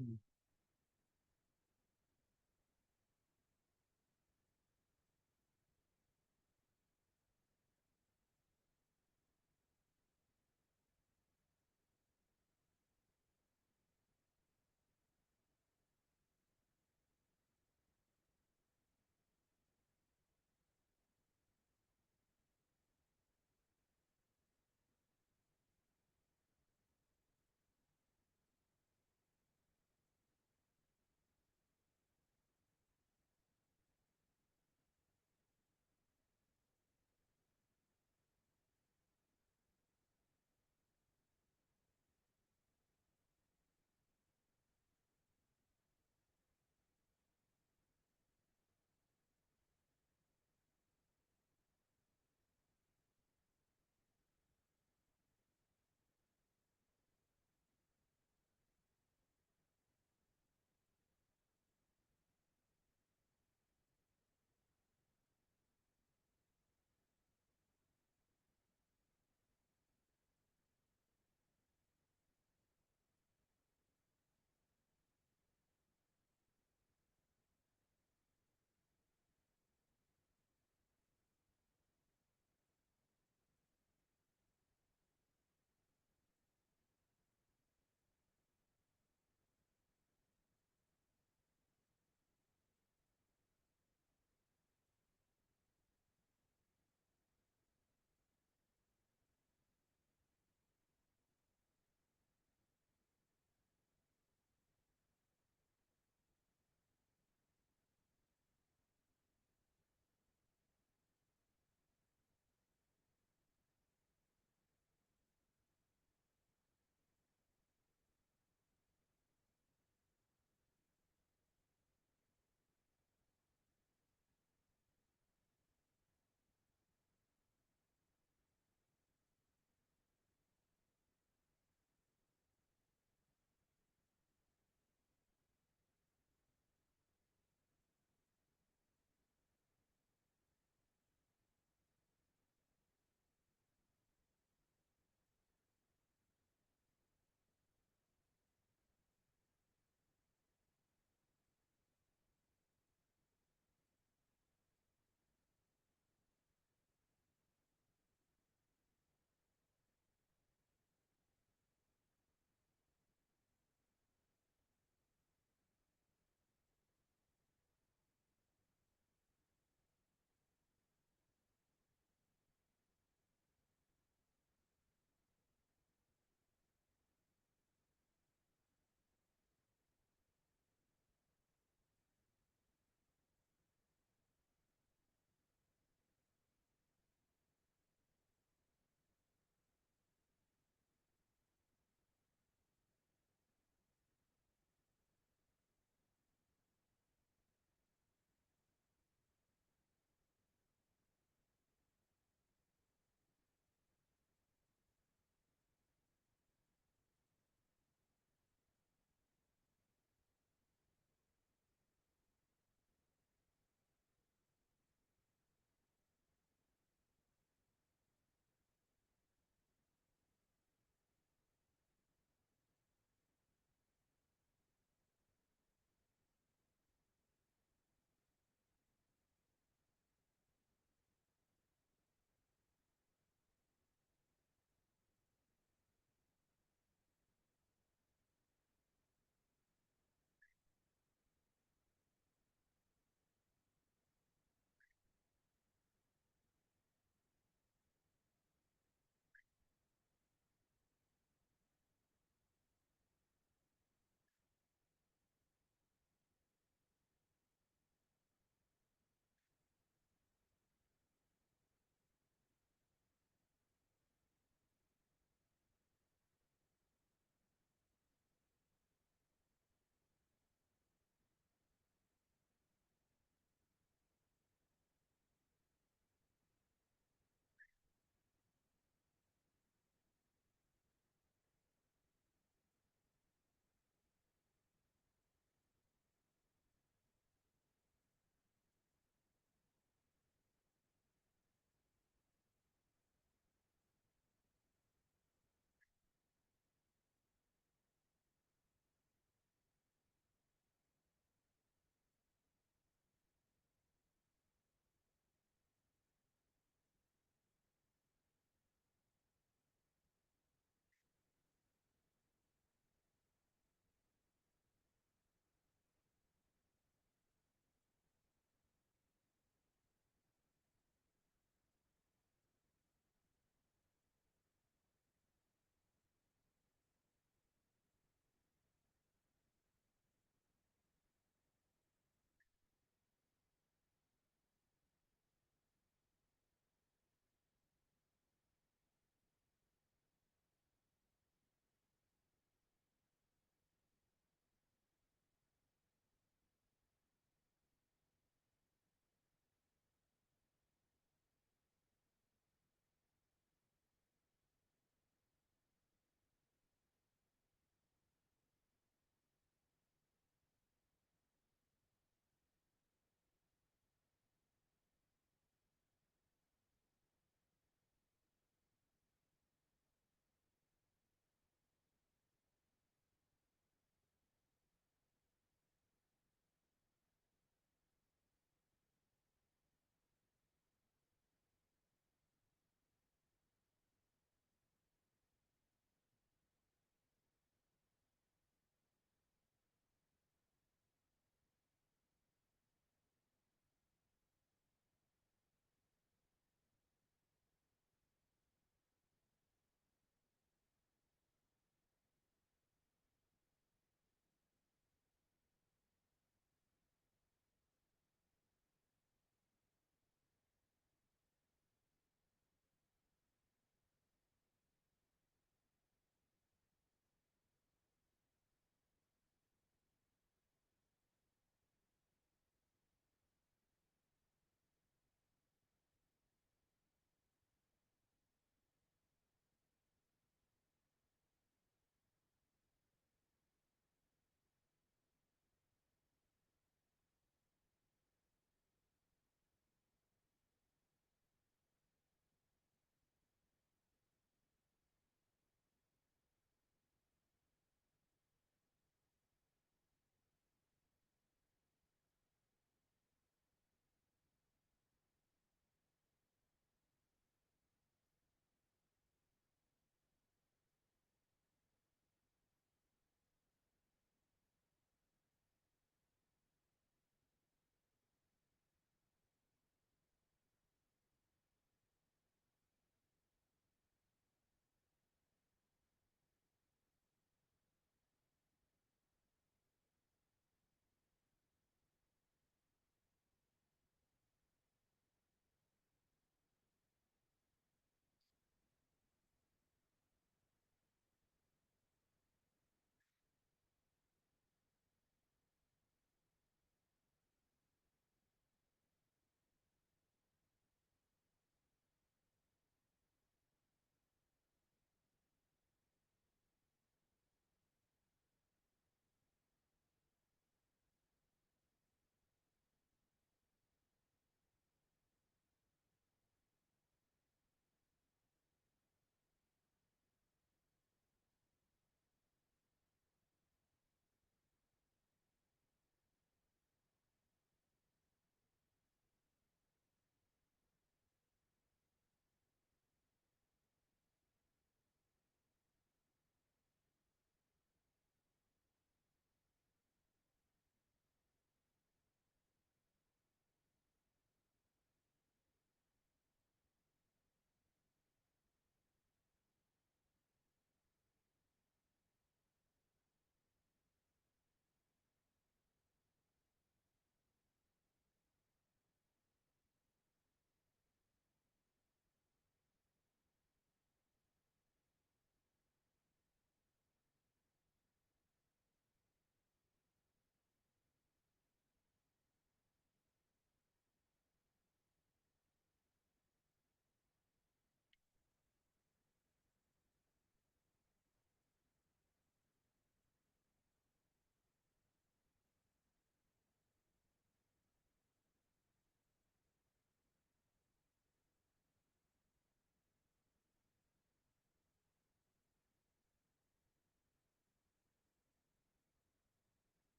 Mm.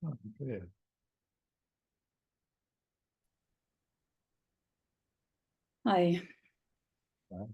Oh, yeah. Hi. Right.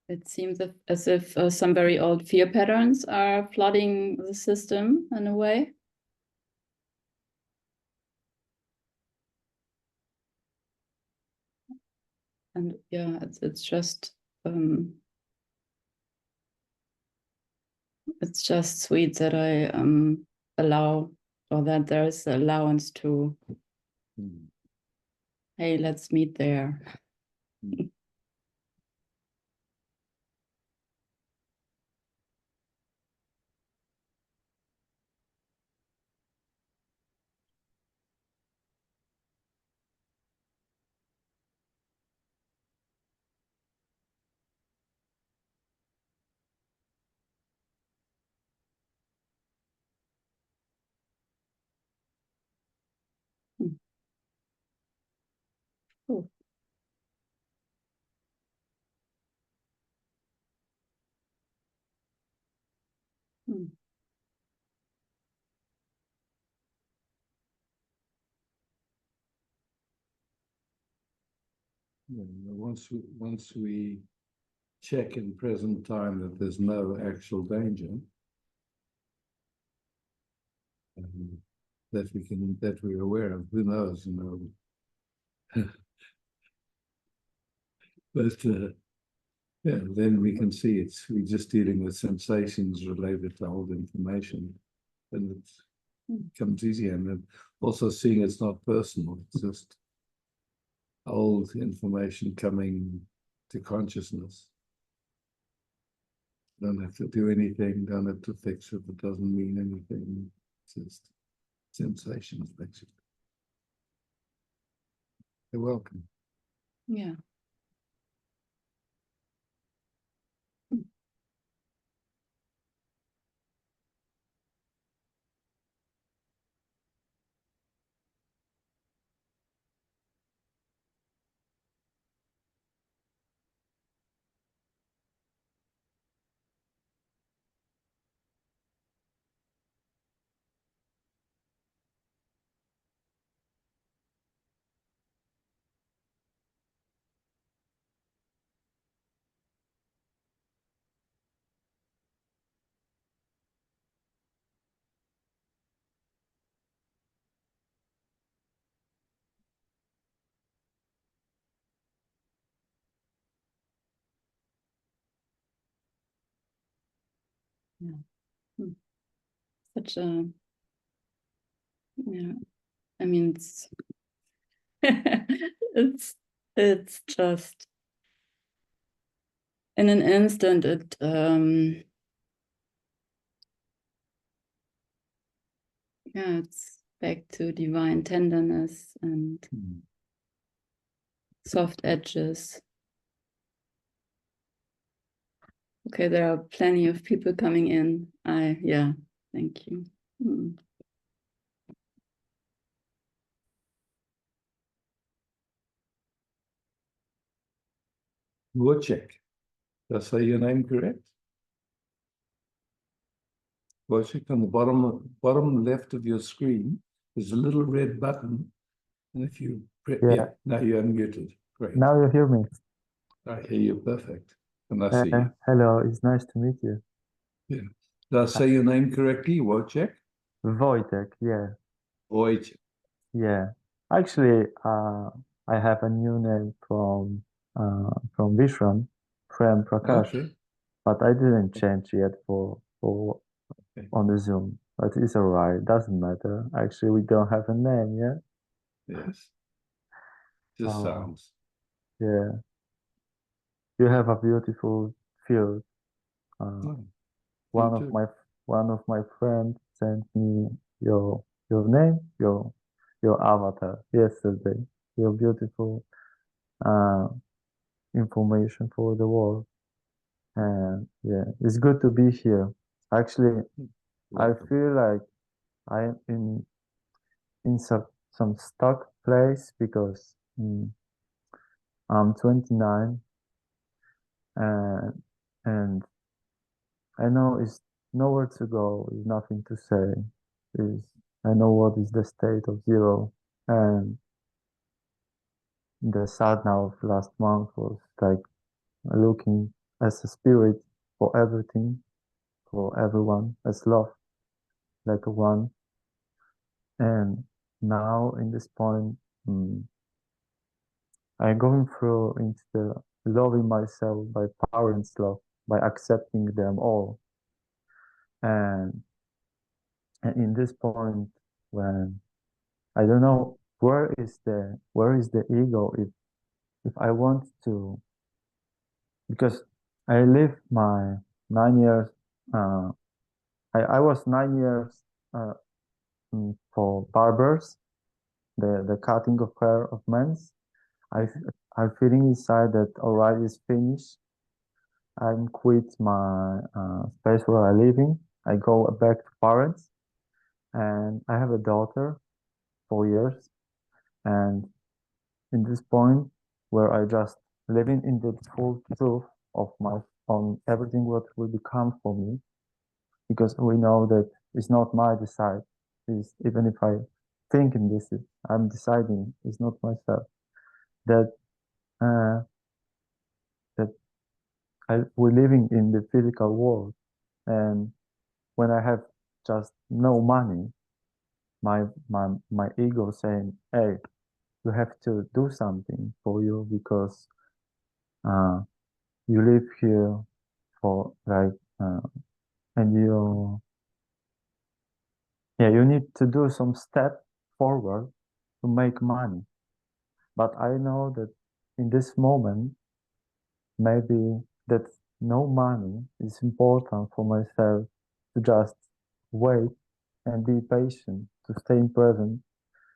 It seems as if some very old fear patterns are flooding the system in a way. And yeah, it's just sweet that I allow, or that there's allowance to, hey, let's meet there. Cool. Yeah, once we check in present time that there's no actual danger, that we're aware of, who knows, but yeah, then we can see we're just dealing with sensations related to old information, and it becomes easier. And then also seeing it's not personal; it's just old information coming to consciousness. Don't have to do anything, don't have to fix it, it doesn't mean anything. It's just sensations, basically. You're welcome. Yeah. Yeah. Such a, yeah, I mean, it's just in an instant it yeah, it's back to divine tenderness and soft edges. Okay, there are plenty of people coming in. Yeah, thank you. Wojciech, did I say your name correct? Wojciech, on the bottom left of your screen, there's a little red button. And if you press, Yeah. yeah, now you're unmuted. Great. Now you hear me. I hear you perfect. And I see you. Hello, it's nice to meet you. Yeah. Did I say your name correctly, Wojciech? Wojtek, yeah. Wojciech. Yeah. Actually, I have a new name from Vishram, Prem Prakash, Okay. but I didn't change yet for Okay. on the Zoom. But it's alright, doesn't matter. Actually, we don't have a name, yeah? Yes. Just Oh, sounds. yeah. You have a beautiful field. Oh, One you of too. my friends sent me your name, your avatar yesterday. Your beautiful uh, information for the world. And yeah, it's good to be here. Actually, I Welcome. feel like I'm in some stuck place because I'm 29 and and I know it's nowhere to go, is nothing to say. Is I know what is the state of zero. And the sadness of last month was like looking as a spirit for everything, for everyone, as love, like a one. And now in this point, mm, I'm going through into the loving myself by parents' love, by accepting them all. And, and in this point, when I don't know where is the ego if I want to, because I live my 9 years. I was 9 years uh, for barbers, the cutting of hair of men's. I'm feeling inside that alright is finished. I'm quit my space where I live in. I go back to parents, and I have a daughter, 4 years, and in this point where I just living in the full truth of my on everything what will become for me, because we know that it's not my decide. Is even if I think in this, I'm deciding. It's not myself. That uh, that we're living in the physical world, and when I have just no money, my ego saying, "Hey, you have to do something for you because uh, you live here for like, and you need to do some step forward to make money." But I know that in this moment, maybe that no money is important for myself to just wait and be patient, to stay in present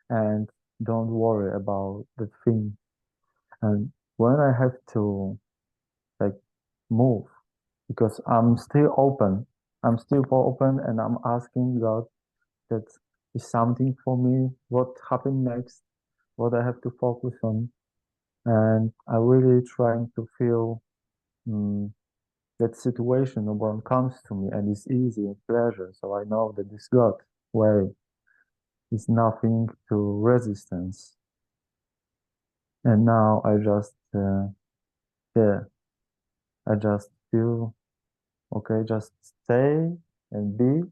and don't worry about the thing. And when I have to like move, because I'm still open and I'm asking God that is something for me, what happened next, what I have to focus on. And I really trying to feel that situation no one comes to me and it's easy and pleasure. So I know that this God way is nothing to resistance. And now yeah, I just feel okay, just stay and be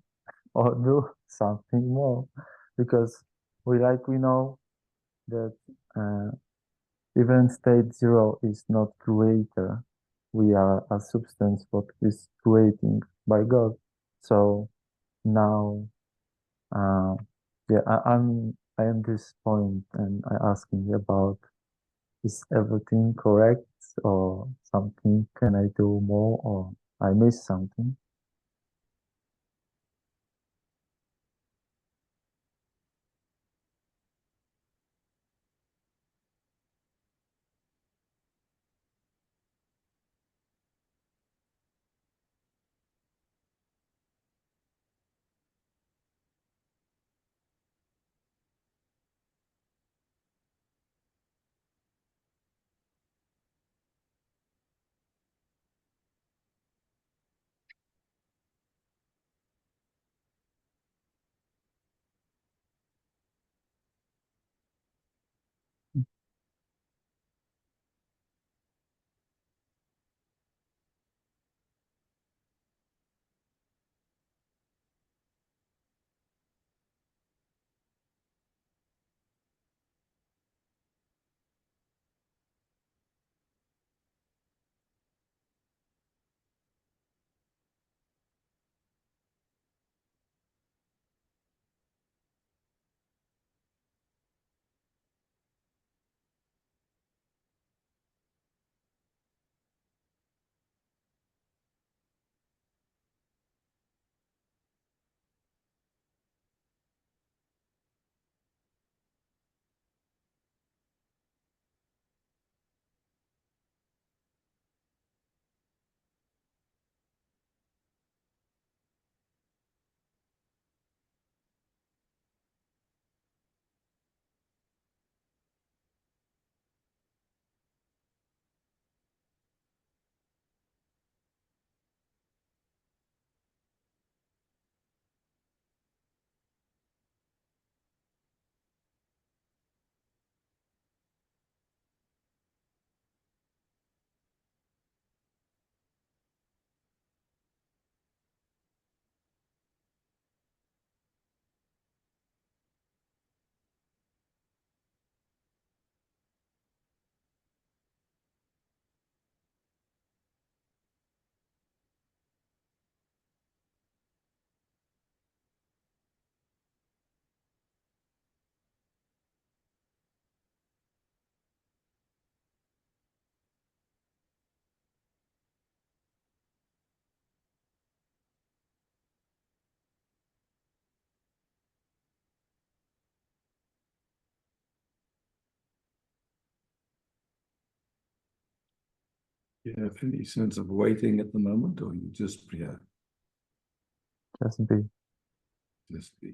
or do something more, because we know that even state zero is not creator. We are a substance what is creating by God. So now, yeah, I am this point, and I asking about, is everything correct, or something can I do more, or I miss something? You have any sense of waiting at the moment, or you just Just be. just be?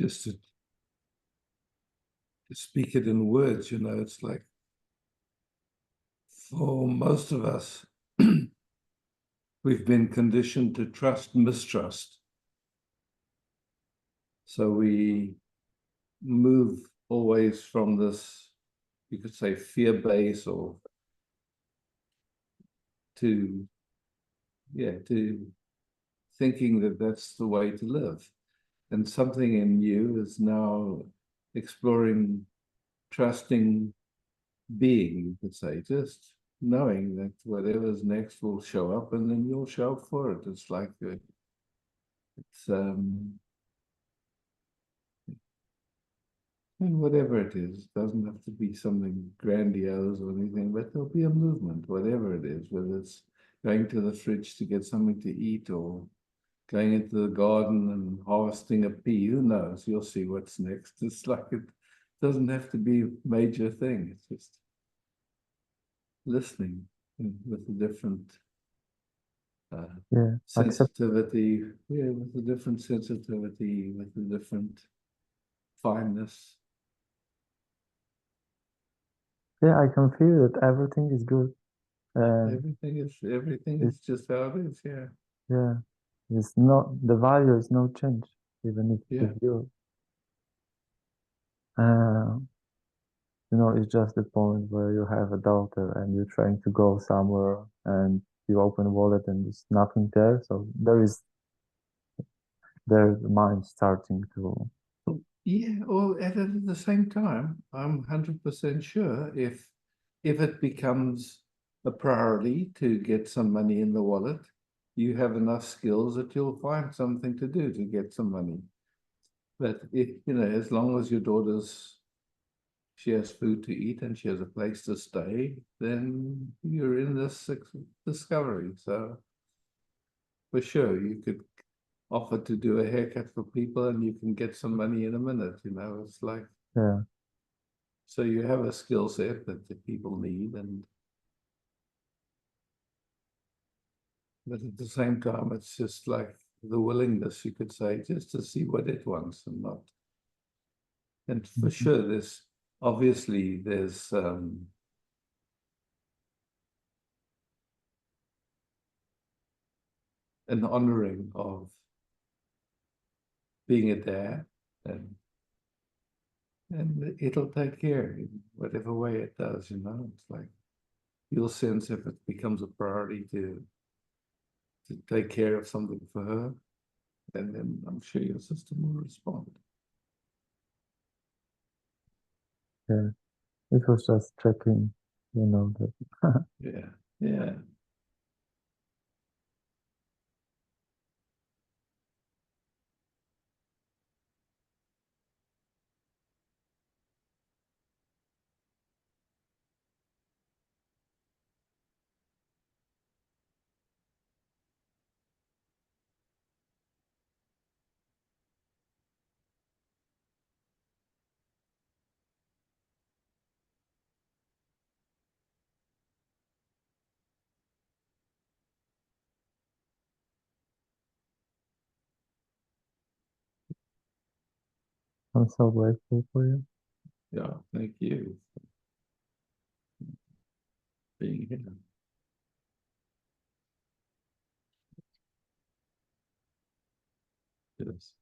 Just to speak it in words, it's like, for most of us, we've been conditioned to trust mistrust. So we move always from this, you could say, fear base, or to thinking that that's the way to live. And something in you is now exploring trusting being, you could say, just knowing that whatever's next will show up and then you'll show up for it. It's like, it's, and whatever it is, doesn't have to be something grandiose or anything, but there'll be a movement, whatever it is, whether it's going to the fridge to get something to eat or going into the garden and harvesting a pea, who knows? You'll see what's next. It's like it doesn't have to be a major thing. It's just listening with a different Yeah, accept. sensitivity, with a different sensitivity, with a different fineness. Yeah, I can feel that everything is good. Everything is just how it is, yeah. Yeah, it's not, the value is no change, even if Yeah. it's you. You know, it's just the point where you have a daughter and you're trying to go somewhere and you open a wallet and there's nothing there. So there's the mind starting to. Yeah, or at the same time, I'm 100% sure if it becomes a priority to get some money in the wallet, you have enough skills that you'll find something to do to get some money. But if, as long as your she has food to eat and she has a place to stay, then you're in this discovery. So for sure, you could offer to do a haircut for people and you can get some money in a minute, it's like, Yeah, so you have a skill set that the people need, but at the same time, it's just like the willingness, you could say, just to see what it wants and not. And for sure, obviously there's an honoring of being a dad, and it'll take care in whatever way it does, it's like you'll sense if it becomes a priority to take care of something for her, and then I'm sure your system will respond. yeah. It was just checking, that. Yeah. I'm so grateful for you. Yeah, thank you for being here. Yes.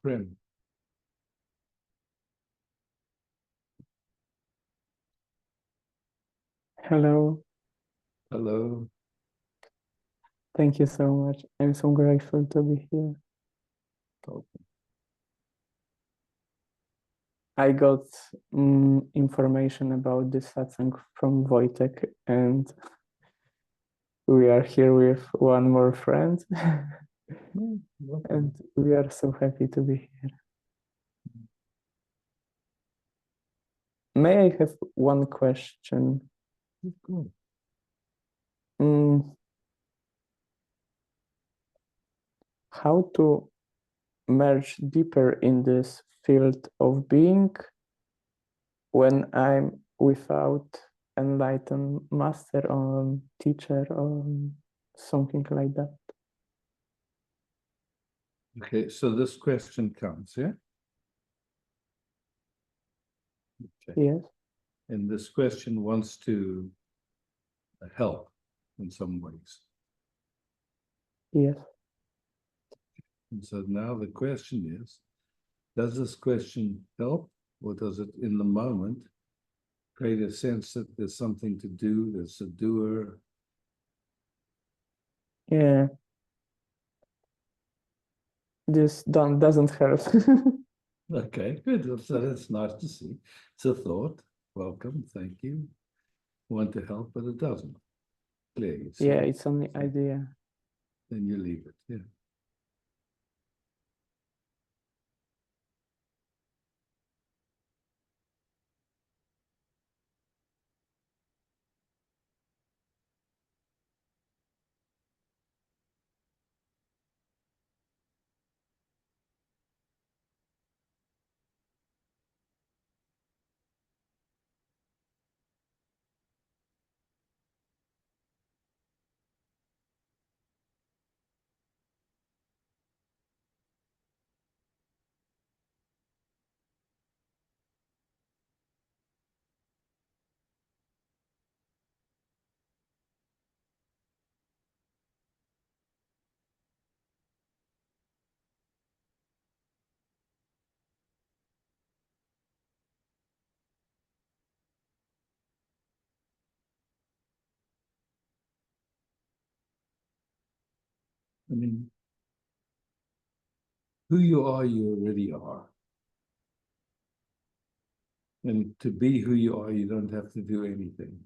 Prem. Hello, Hello. thank you so much. I'm so grateful to be here. I got information about this satsang from Wojtek, and we are here with one more friend, and we are so happy to be here. May I have one question? Cool. How to merge deeper in this field of being when I'm without enlightened master or teacher or something like that? Okay, so this question comes, yeah? Okay. Yes. And this question wants to help in some ways. Yes. And so now the question is, does this question help, or does it in the moment create a sense that there's something to do, there's a doer? Yeah. This doesn't help. Okay, good. So that's nice to see. It's a thought. Welcome. Thank you. Want to help, but it doesn't. Clearly. So Yeah, it's only idea. then you leave it. Yeah. I mean, who you are, you already are. And to be who you are, you don't have to do anything.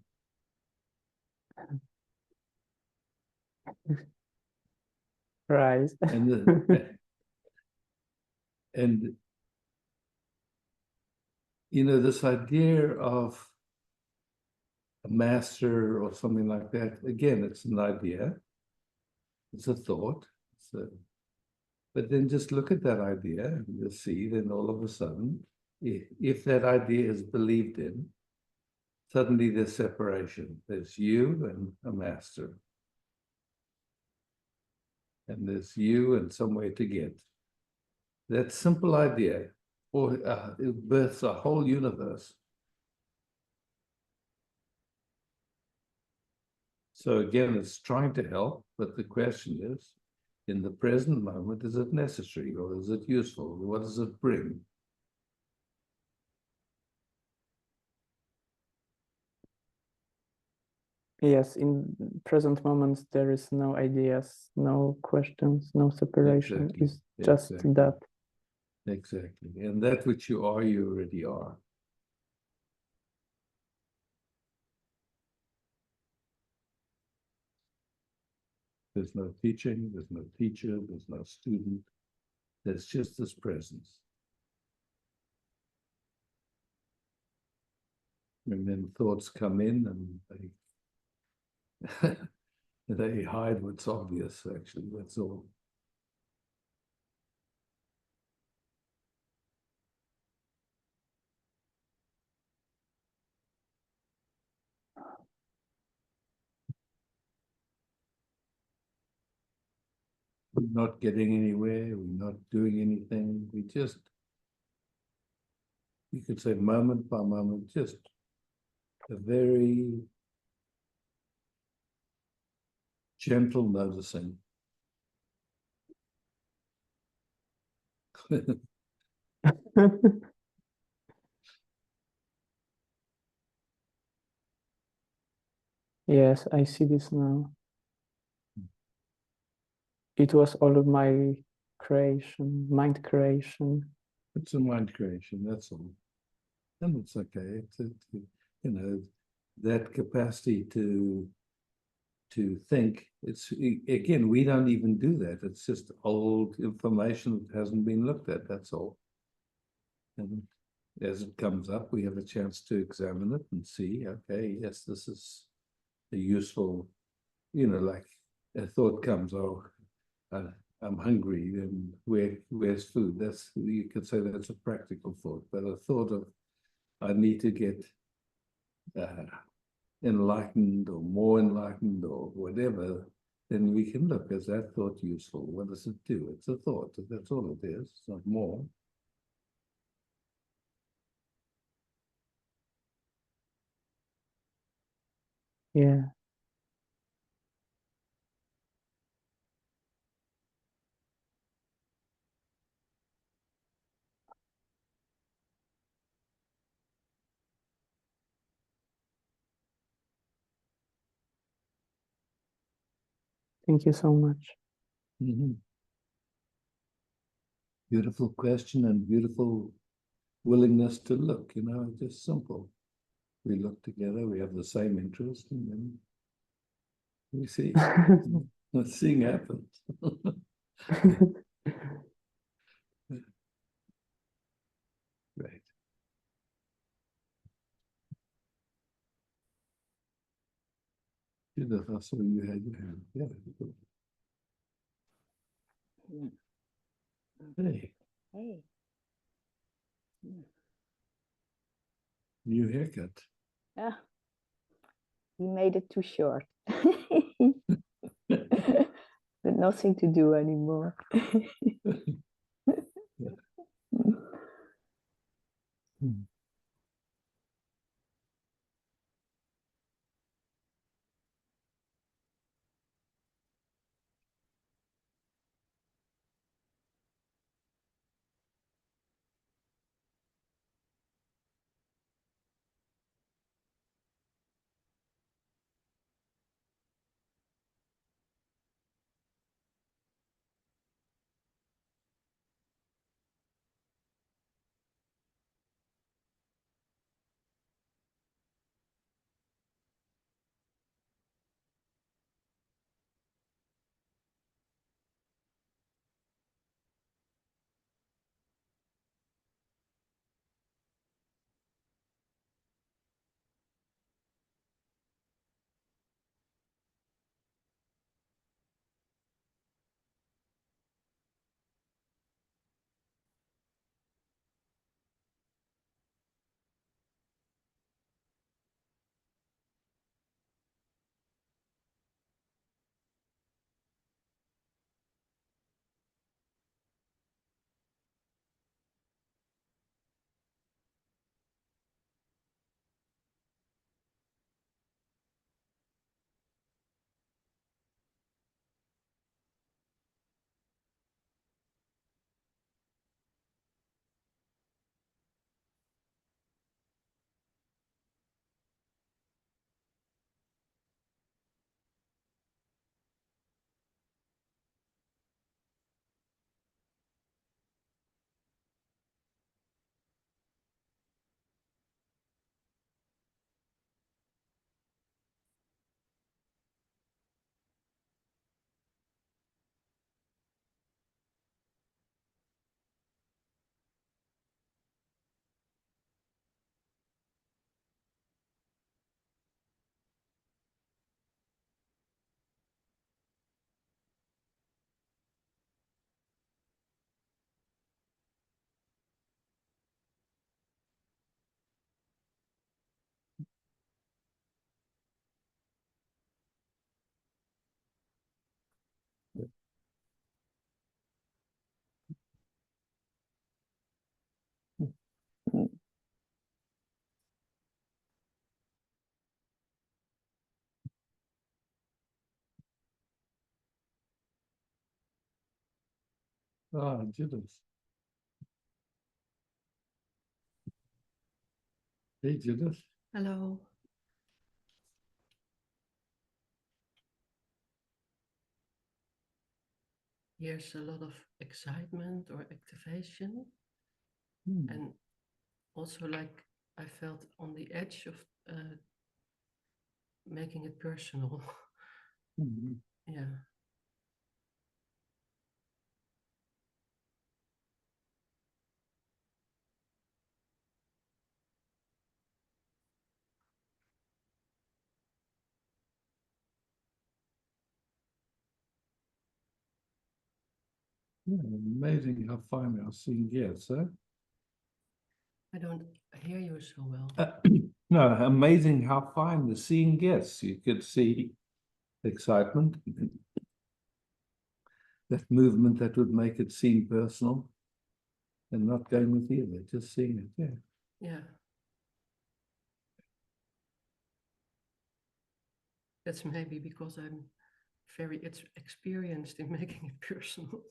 Right. And you know, this idea of a master or something like that, again, it's an idea, it's a thought. But then just look at that idea, and you'll see then all of a sudden, if that idea is believed in, suddenly there's separation. There's you and a master. And there's you and somewhere to get. That simple idea, or it births a whole universe. So again, it's trying to help, but the question is, in the present moment, is it necessary or is it useful? What does it bring? Yes, in present moments, there is no ideas, no questions, no separation. Exactly. It's just Exactly. that. Exactly. And that which you are, you already are. There's no teaching, there's no teacher, there's no student. There's just this presence. And then thoughts come in and they hide what's obvious, actually. That's all. We're not getting anywhere, we're not doing anything. We just, you could say moment by moment, just a very gentle noticing. Yes, I see this now. It was all of my creation, mind creation. It's a mind creation, that's all. And it's okay. You know, that capacity to think, it's again, we don't even do that. It's just old information that hasn't been looked at, that's all. And as it comes up, we have a chance to examine it and see, okay, yes, this is a useful, you know, like a thought comes, oh, I'm hungry, then where's food? That's, you could say that's a practical thought, but a thought of I need to get enlightened or more enlightened or whatever, then we can look, is that thought useful? What does it do? It's a thought, that's all it is, it's not more. Yeah. Thank you so much. Mm-hmm. Beautiful question and beautiful willingness to look, you know, just simple. We look together, we have the same interest, and then we see. The thing happens. Right. Judith, I saw you had your hand. Yeah. Hey, Hey, new haircut. yeah, he made it too short. But nothing to do anymore. Ah, Judith. Hey, Judith. Hello. Here's a lot of excitement or activation, and also like I felt on the edge of making it personal. Mhm. Yeah. Yeah, amazing how fine our seeing gets, huh? I don't hear you so well. No, amazing how fine the seeing gets. You could see excitement, that movement that would make it seem personal, and not going with either, just seeing it. Yeah. Yeah. That's maybe because I'm very experienced in making it personal.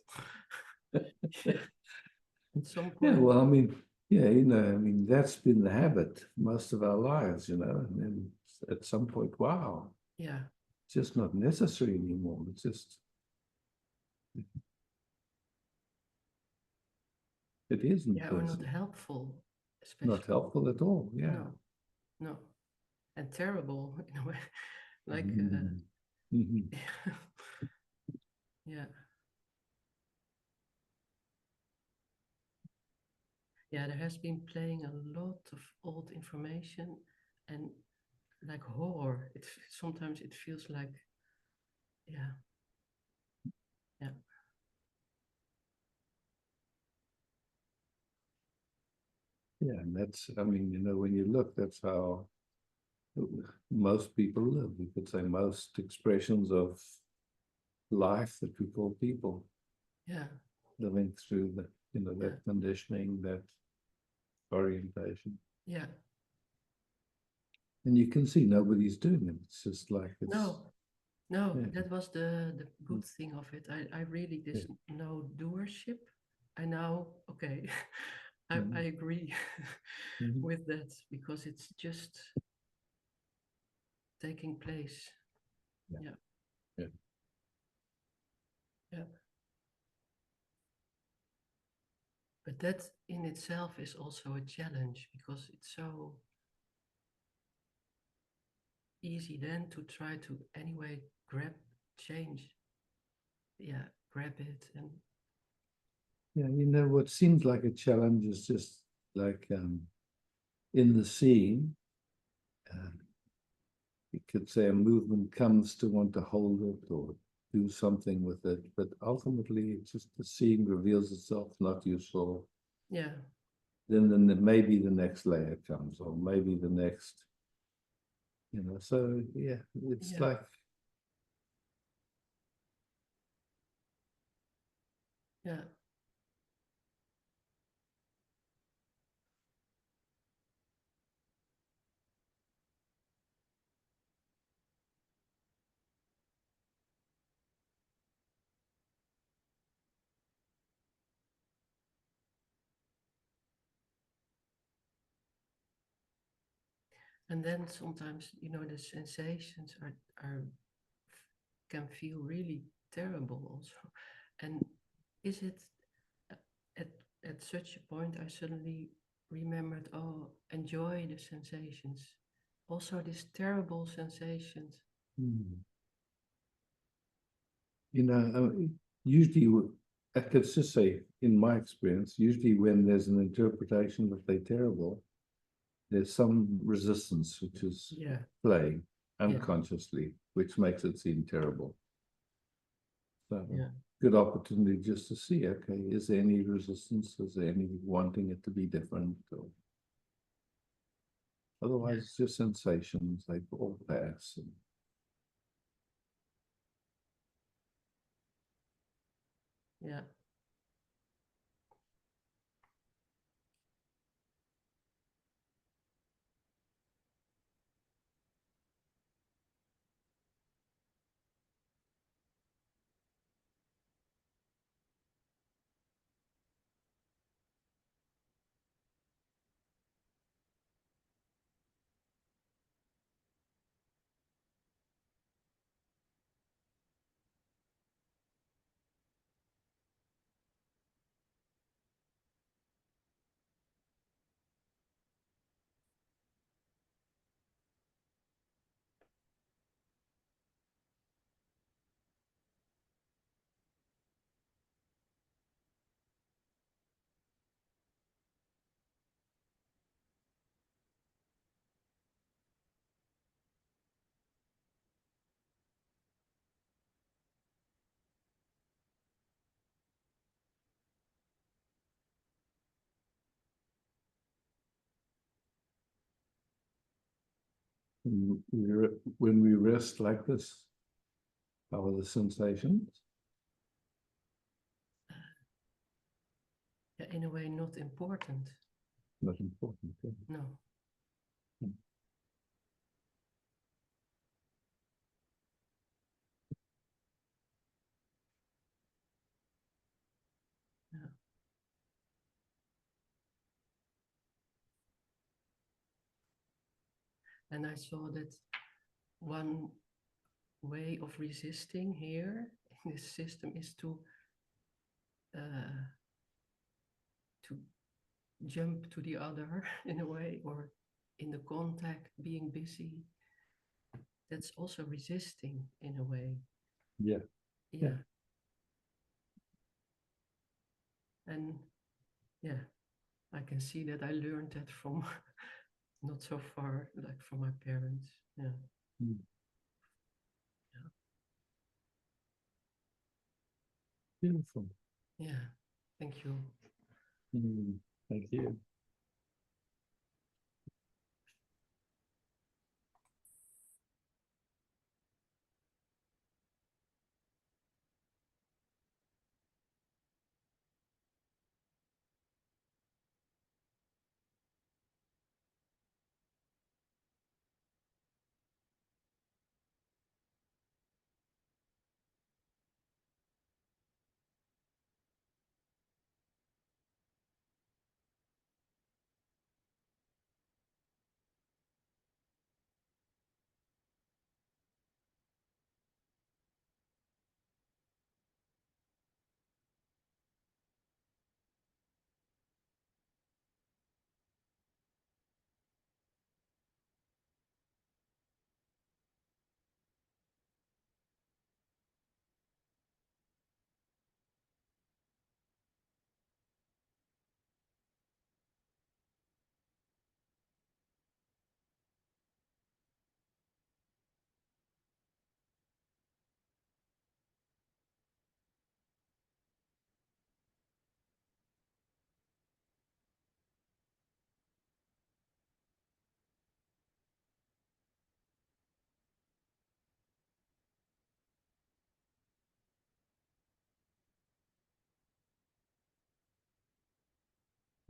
At some Yeah, point. well, I mean, yeah, you know, I mean, that's been the habit most of our lives, you know, and then at some point, wow, Yeah. it's just not necessary anymore. It's just It isn't Yeah, or not personal. helpful, especially. Not helpful at all, yeah. No, no, and terrible in a way. Like, Mhm. yeah. Yeah, there has been playing a lot of old information and like horror. Sometimes it feels like, yeah, yeah, Yeah, and that's, I mean, you know, when you look, that's how most people live. You could say most expressions of life that we call people, yeah, living through the, you know, that conditioning, that orientation. yeah. And you can see nobody's doing it. It's just like it's No, yeah. that was the good thing of it. I really Yeah. didn't know doership. I now, okay, I agree Mhm. with that because it's just taking place. Yeah. Yeah. Yeah. Yeah. But that in itself is also a challenge because it's so easy then to try to anyway grab change. Yeah, grab it and Yeah, you know, what seems like a challenge is just like in the scene, you could say a movement comes to want to hold it or do something with it, but ultimately it's just the scene reveals itself not useful. yeah, Then maybe the next layer comes, or maybe the next, you know. So yeah, it's Yeah. like yeah, and then sometimes the sensations are can feel really terrible also. And is it uh, at at such a point I suddenly remembered, oh, enjoy the sensations, also these terrible sensations. you know, usually I could just say, in my experience, usually when there's an interpretation that they're terrible, there's some resistance which is Yeah, playing unconsciously, which makes it seem terrible. So yeah, good opportunity just to see, okay, is there any resistance? Is there any wanting it to be different? Or otherwise, it's just sensations, they all pass. And yeah, when we rest like this, how are the sensations? yeah, in a way not important. Not important. Yeah. No. Yeah. And I saw that one way of resisting here in this system is to jump to the other in a way, or in the contact, being busy. That's also resisting in a way. Yeah. Yeah. And yeah, I can see that I learned that from not so far, like from my parents. Yeah. Mm. Yeah. Beautiful. Yeah. Thank you. Thank you.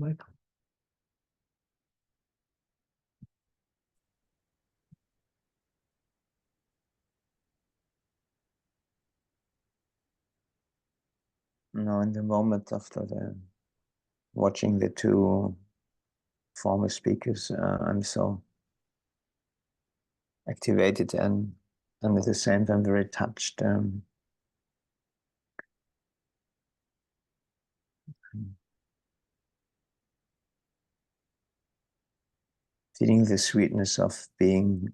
Michael. No, in the moment after watching the two former speakers, I'm so activated and at the same time very touched. Feeling the sweetness of being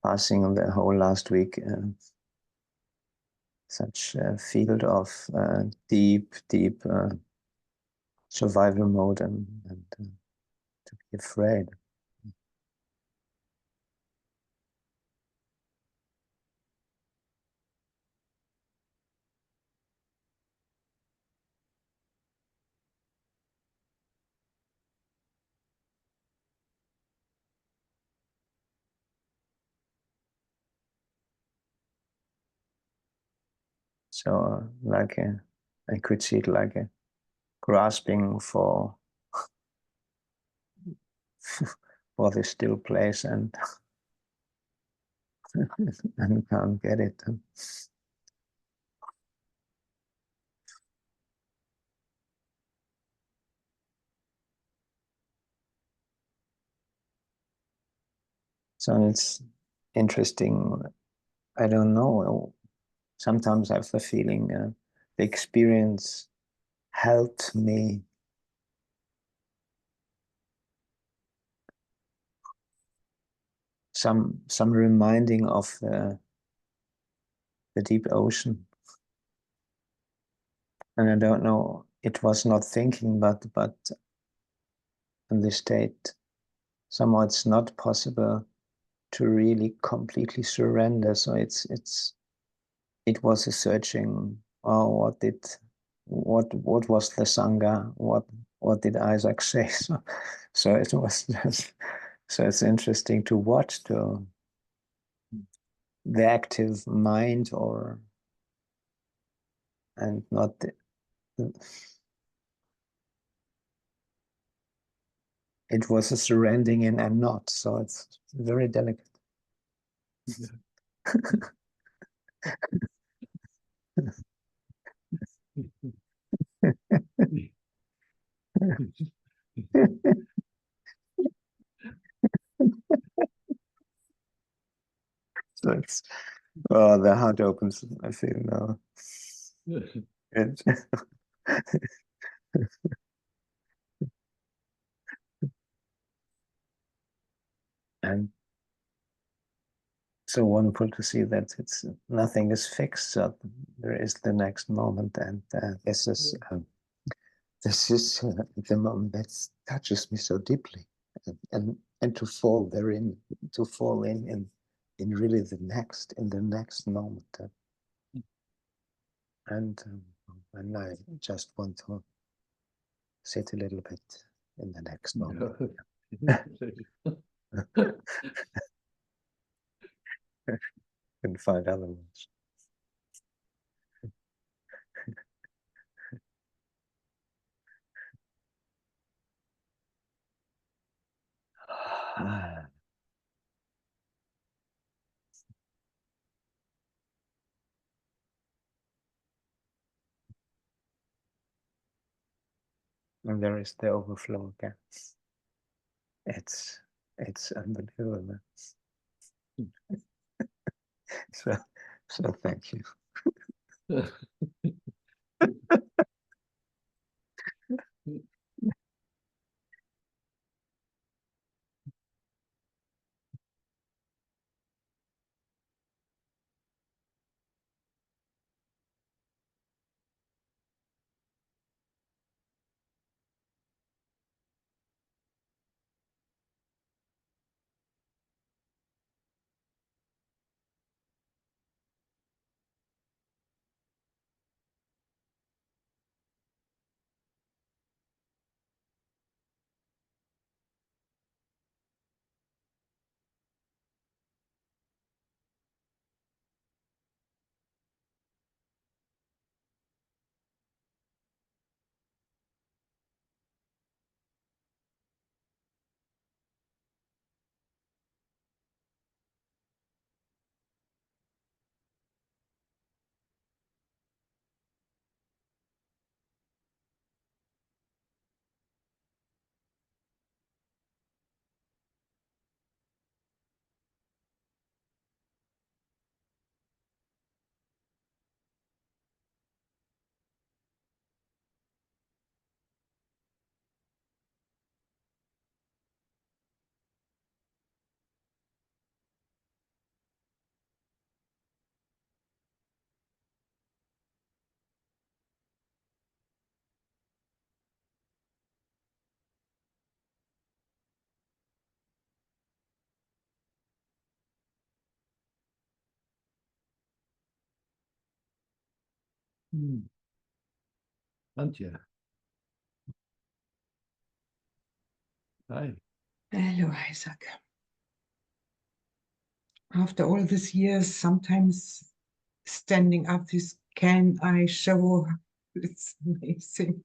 passing on the whole last week, such a field of deep survival mode and to be afraid. So like I could see it like a grasping for for the still place and and can't get it. So it's interesting. I don't know. Sometimes I have the feeling the experience helped me some reminding of the deep ocean. And I don't know, it was not thinking, but in the state, somehow it's not possible to really completely surrender. So it was a searching. Oh, what was the Sangha? What did Isaac say? So it was just, so it's interesting to watch the active mind and not it was a surrendering in and not. So it's very delicate. So it's, oh, the heart opens, I feel now. It, And so wonderful to see that it's nothing is fixed. So there is the next moment, and this is the moment that touches me so deeply, and to fall therein, to fall in really the next moment, and I just want to sit a little bit in the next moment. And find other words. And there is the overflow again. It's unbelievable. So thank you. Antje. Hi. Hello, Isaac. After all these years, sometimes standing up this can I show, it's amazing.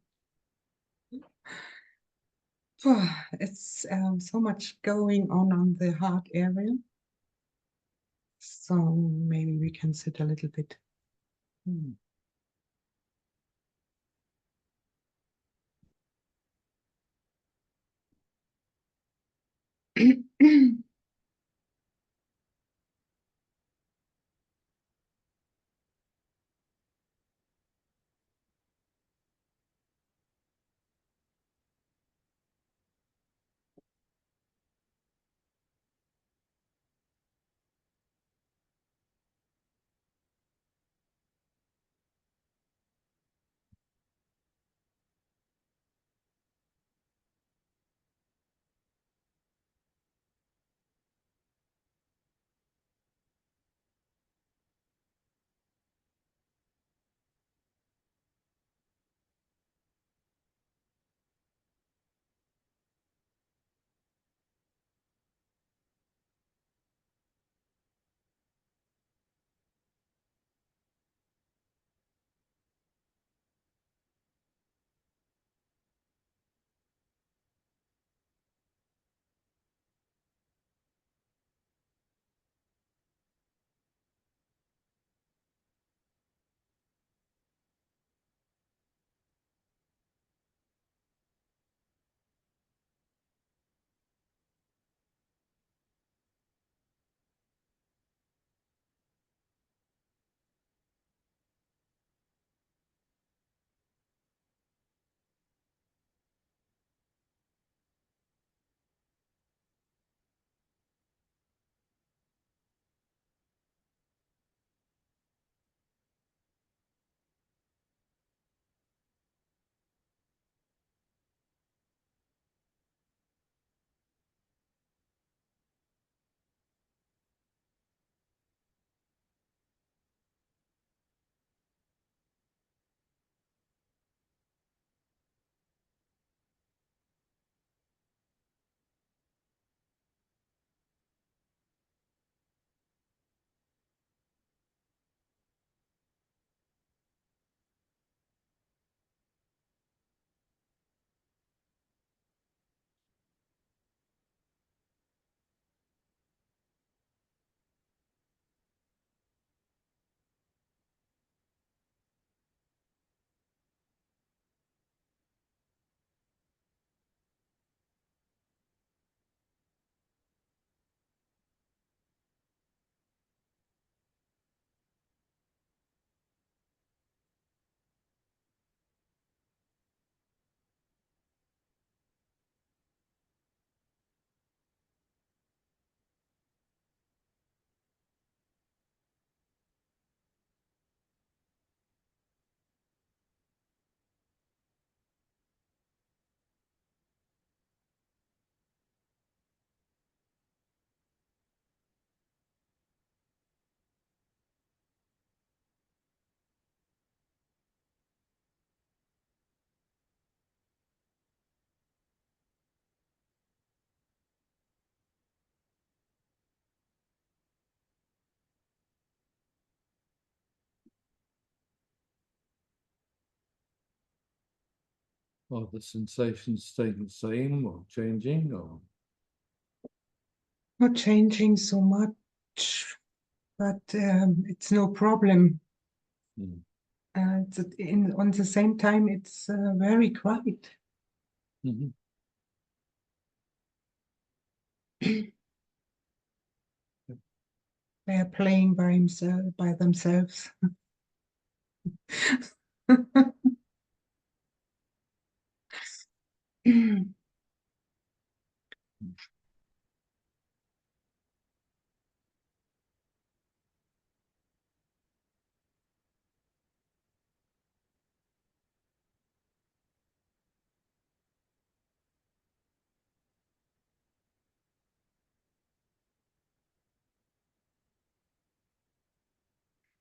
It's so much going on the heart area. So maybe we can sit a little bit. Are the sensations staying the same or changing or? Not changing so much, but it's no problem. Hmm. On the same time, it's very quiet. Mhm. They are playing by themselves.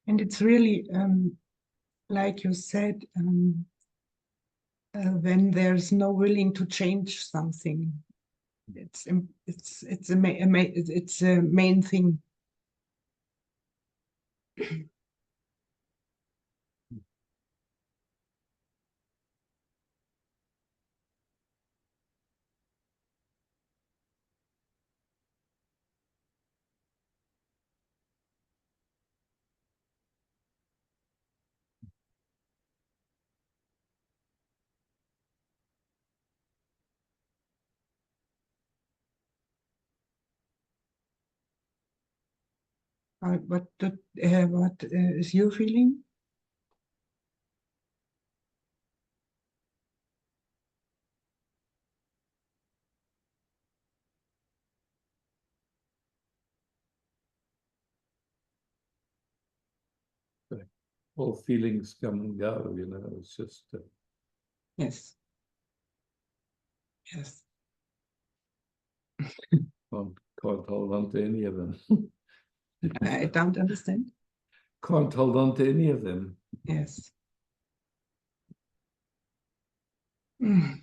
And it's really, like you said, when there's no willing to change something, it's a main thing. What is your feeling? All feelings come and go, you know, it's just Yes. Yes. can't hold on to any of them. I don't understand. Can't hold on to any of them. Yes. Mm.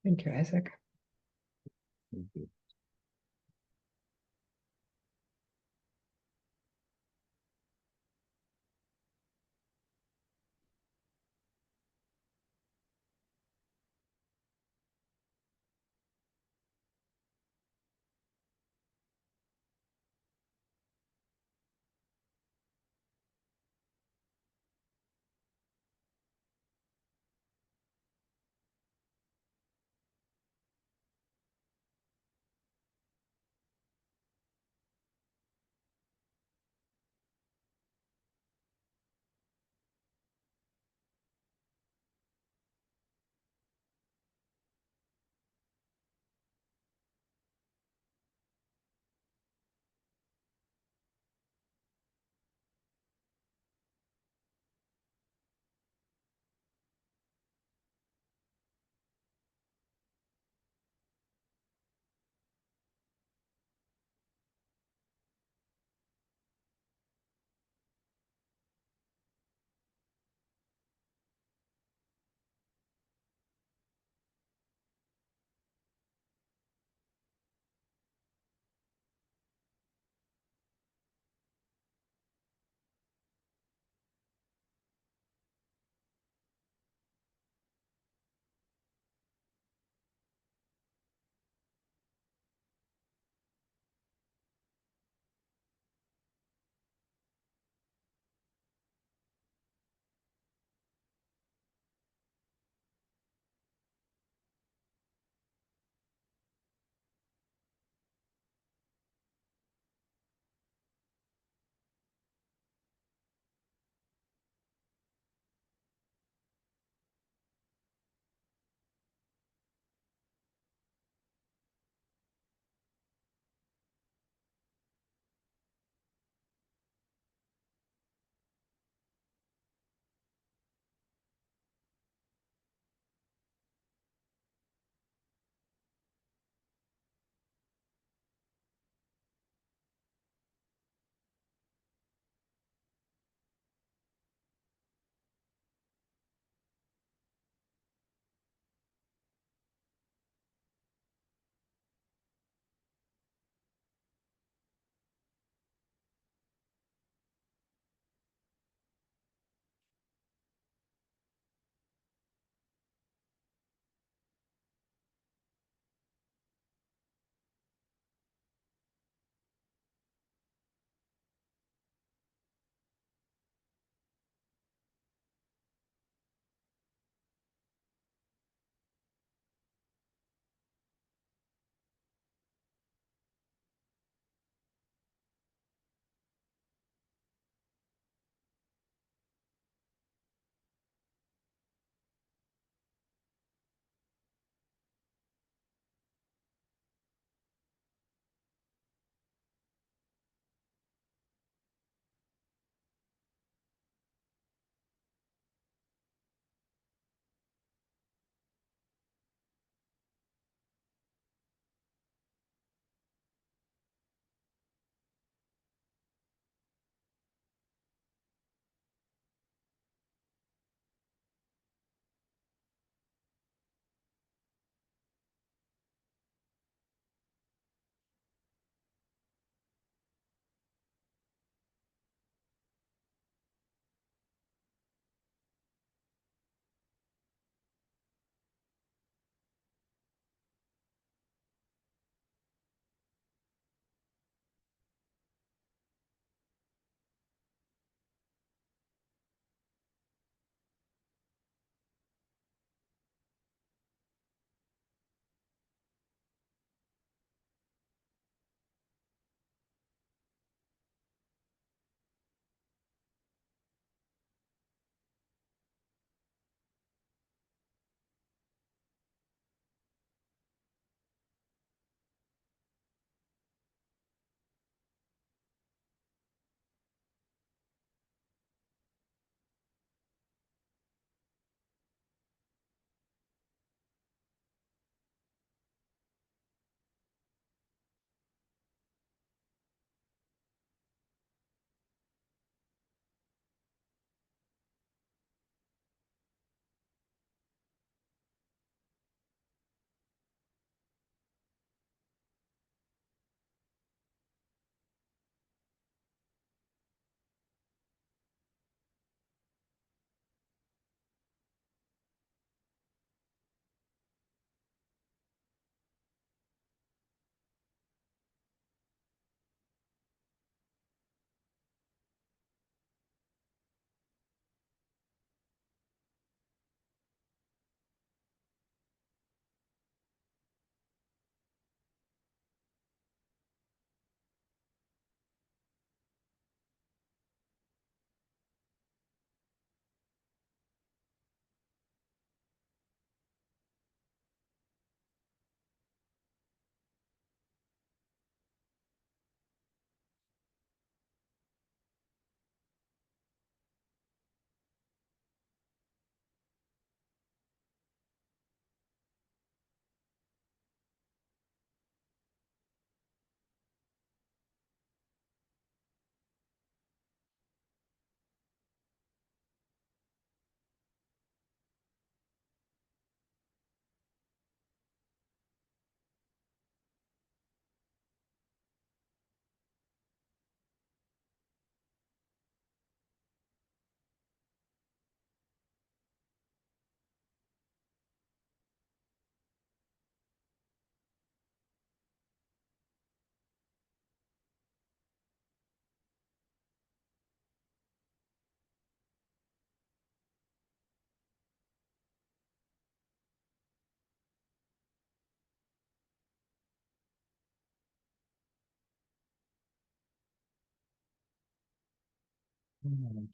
Thank you, Isaac. Thank you.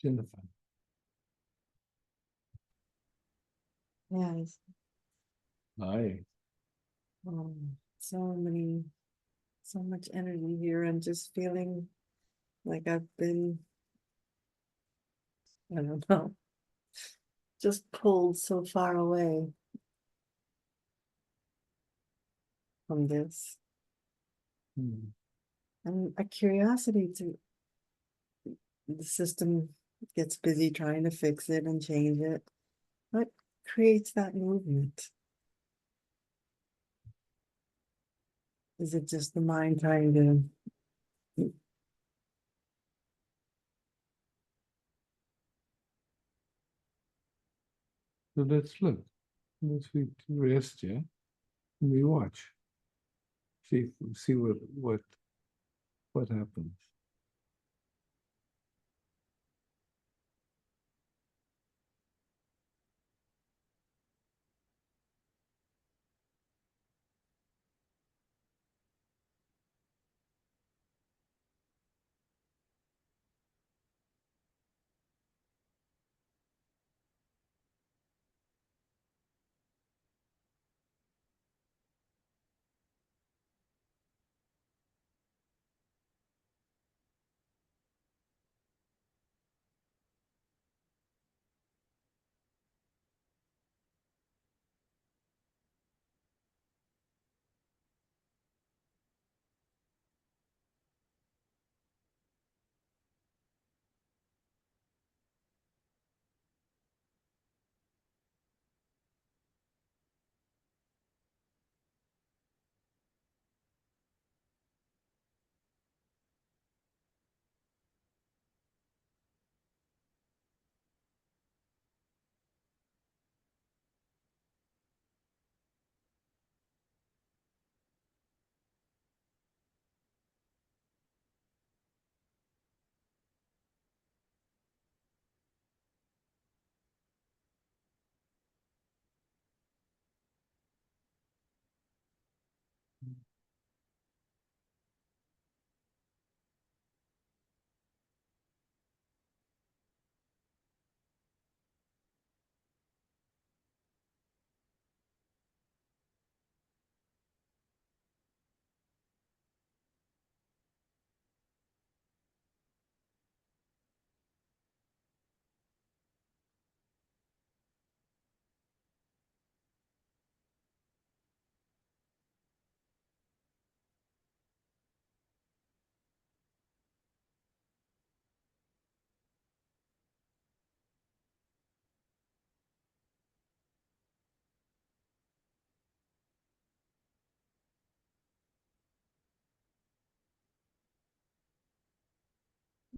Jennifer. Yes, Hi. so much energy here. I'm just feeling like I've been, I don't know, just pulled so far away from this. And a curiosity to the system gets busy trying to fix it and change it. What creates that movement? Is it just the mind trying to? So let's look. Let's rest, yeah? And we watch. See what happens.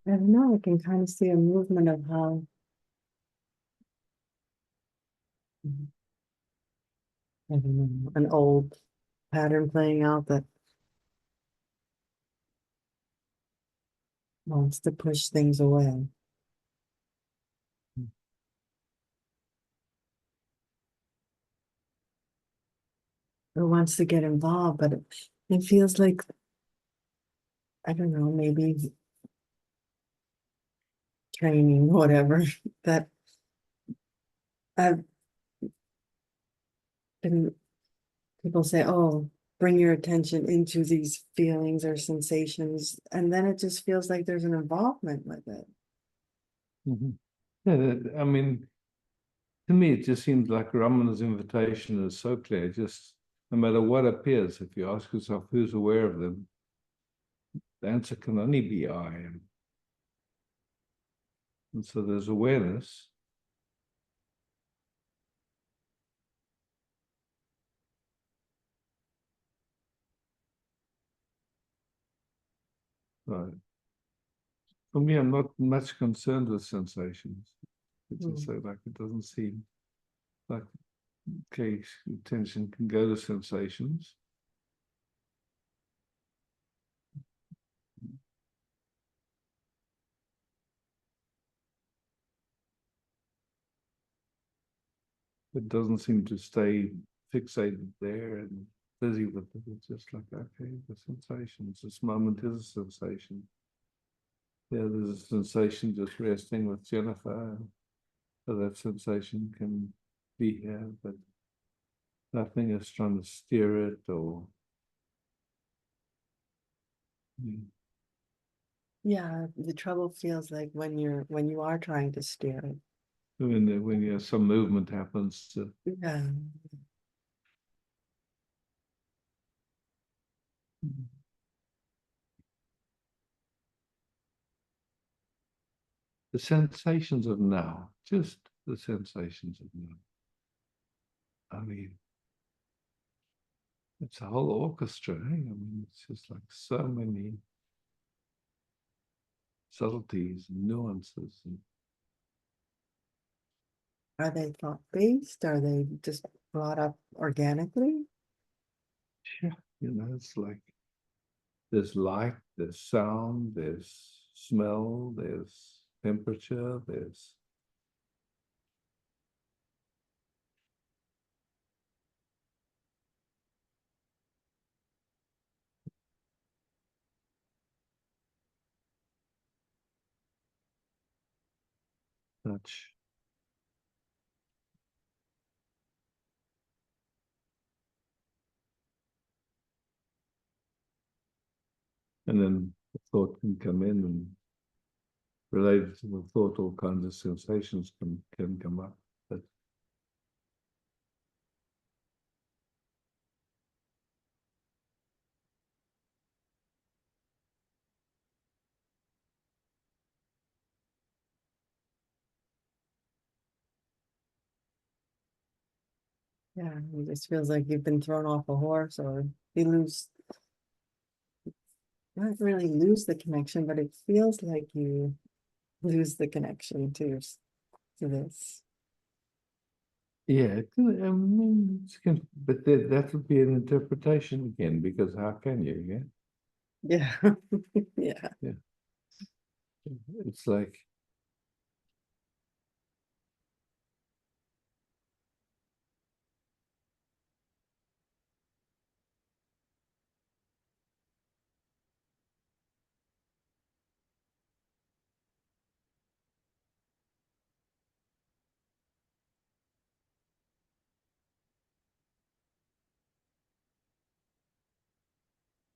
I don't know, I can kind of see a movement of how I don't know, an old pattern playing out that wants to push things away. Or wants to get involved, but it feels like, I don't know, maybe training, whatever, that I've been, people say, oh, bring your attention into these feelings or sensations, and then it just feels like there's an involvement with it. Yeah, I mean, to me, it just seems like Ramana's invitation is so clear. Just no matter what appears, if you ask yourself who's aware of them, the answer can only be I am. And so there's awareness. Right. For me, I'm not much concerned with sensations. It's just say like it doesn't seem like okay, attention can go to sensations. It doesn't seem to stay fixated there and busy with it. It's just like, okay, the sensations, this moment is a sensation. Yeah, there's a sensation just resting with Jennifer. So that sensation can be here, but nothing is trying to steer it or. Yeah, the trouble feels like when you are trying to steer it. When some movement happens to. Yeah. The sensations of now, just the sensations of now. I mean, it's a whole orchestra. I mean, it's just like so many subtleties and nuances. And Are they thought-based? Are they just brought up organically? yeah, it's like there's light, there's sound, there's smell, there's temperature, there's touch. And then the thought can come in and related to the thought, all kinds of sensations can come up. But Yeah, it just feels like you've been thrown off a horse, or you lose, not really lose the connection, but it feels like you lose the connection to this. yeah, I mean, but that would be an interpretation again, because how can you? Yeah, yeah. Yeah. It's like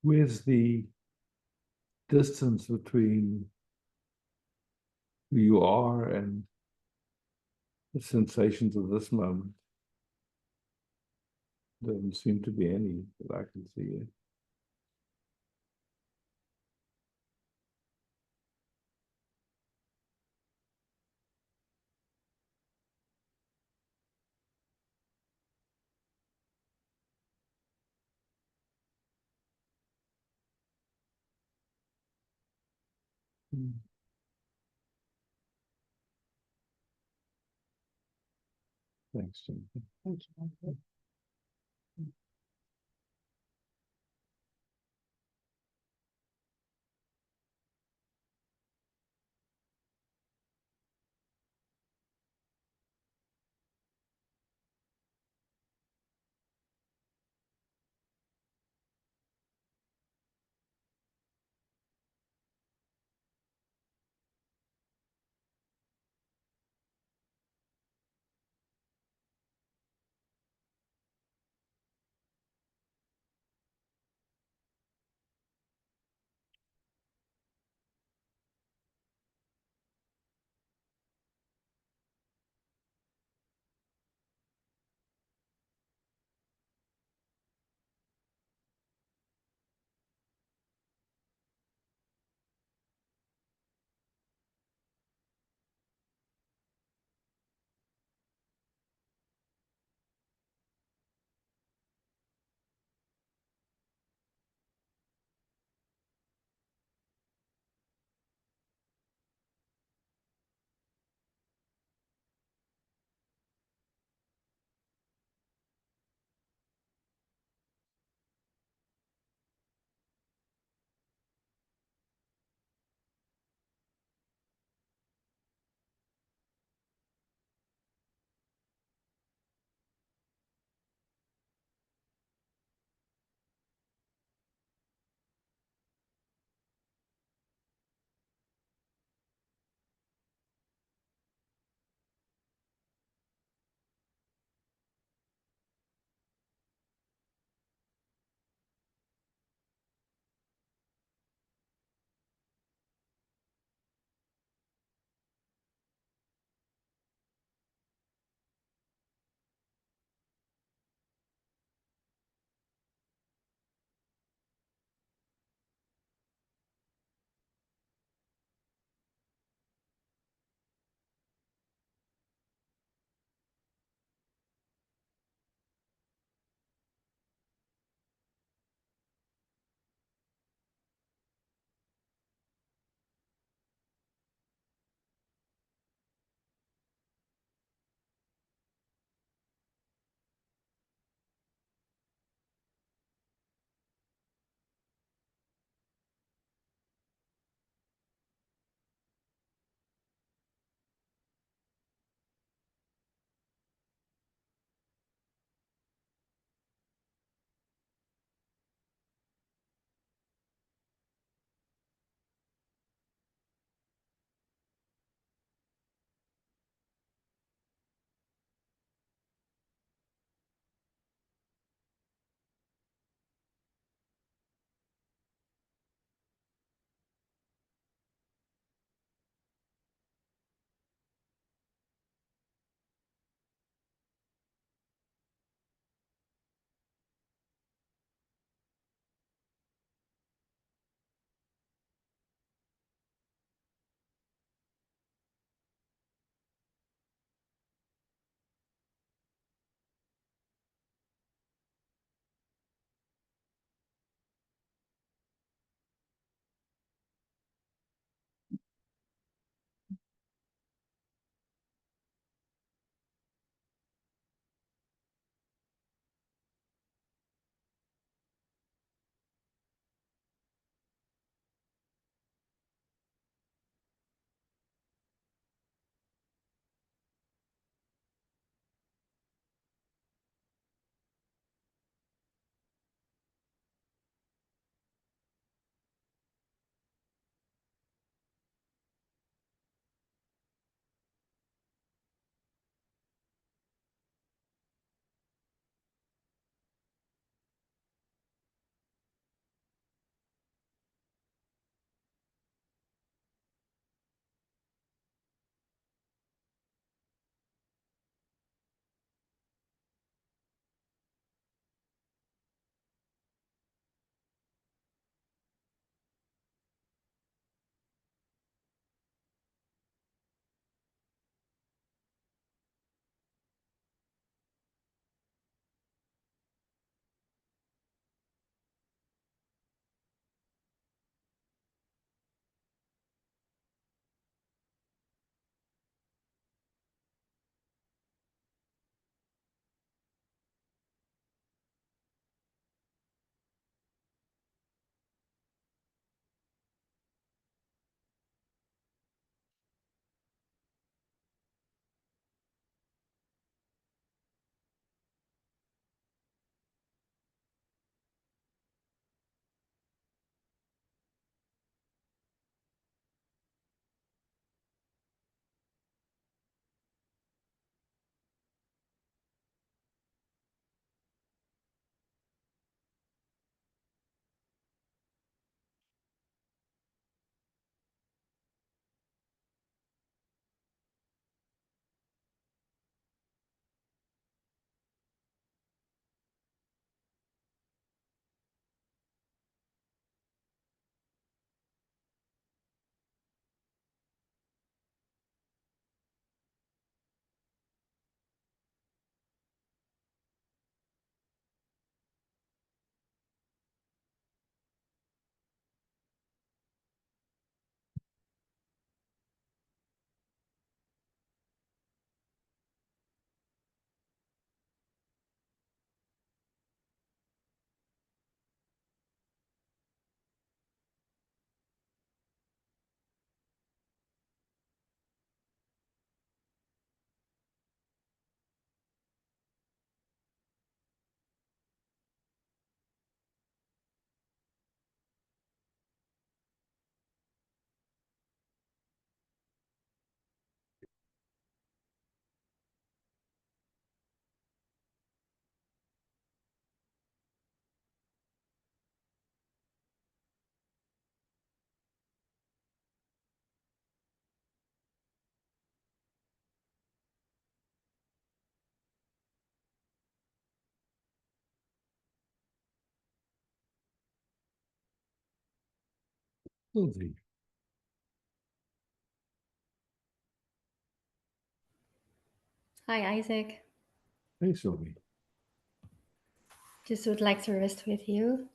where's the distance between who you are and the sensations of this moment? Doesn't seem to be any that I can see. Thanks, Jim. Thank you. Lovely. Hi, Isaac. Hey, Sylvie. Just would like to rest with you.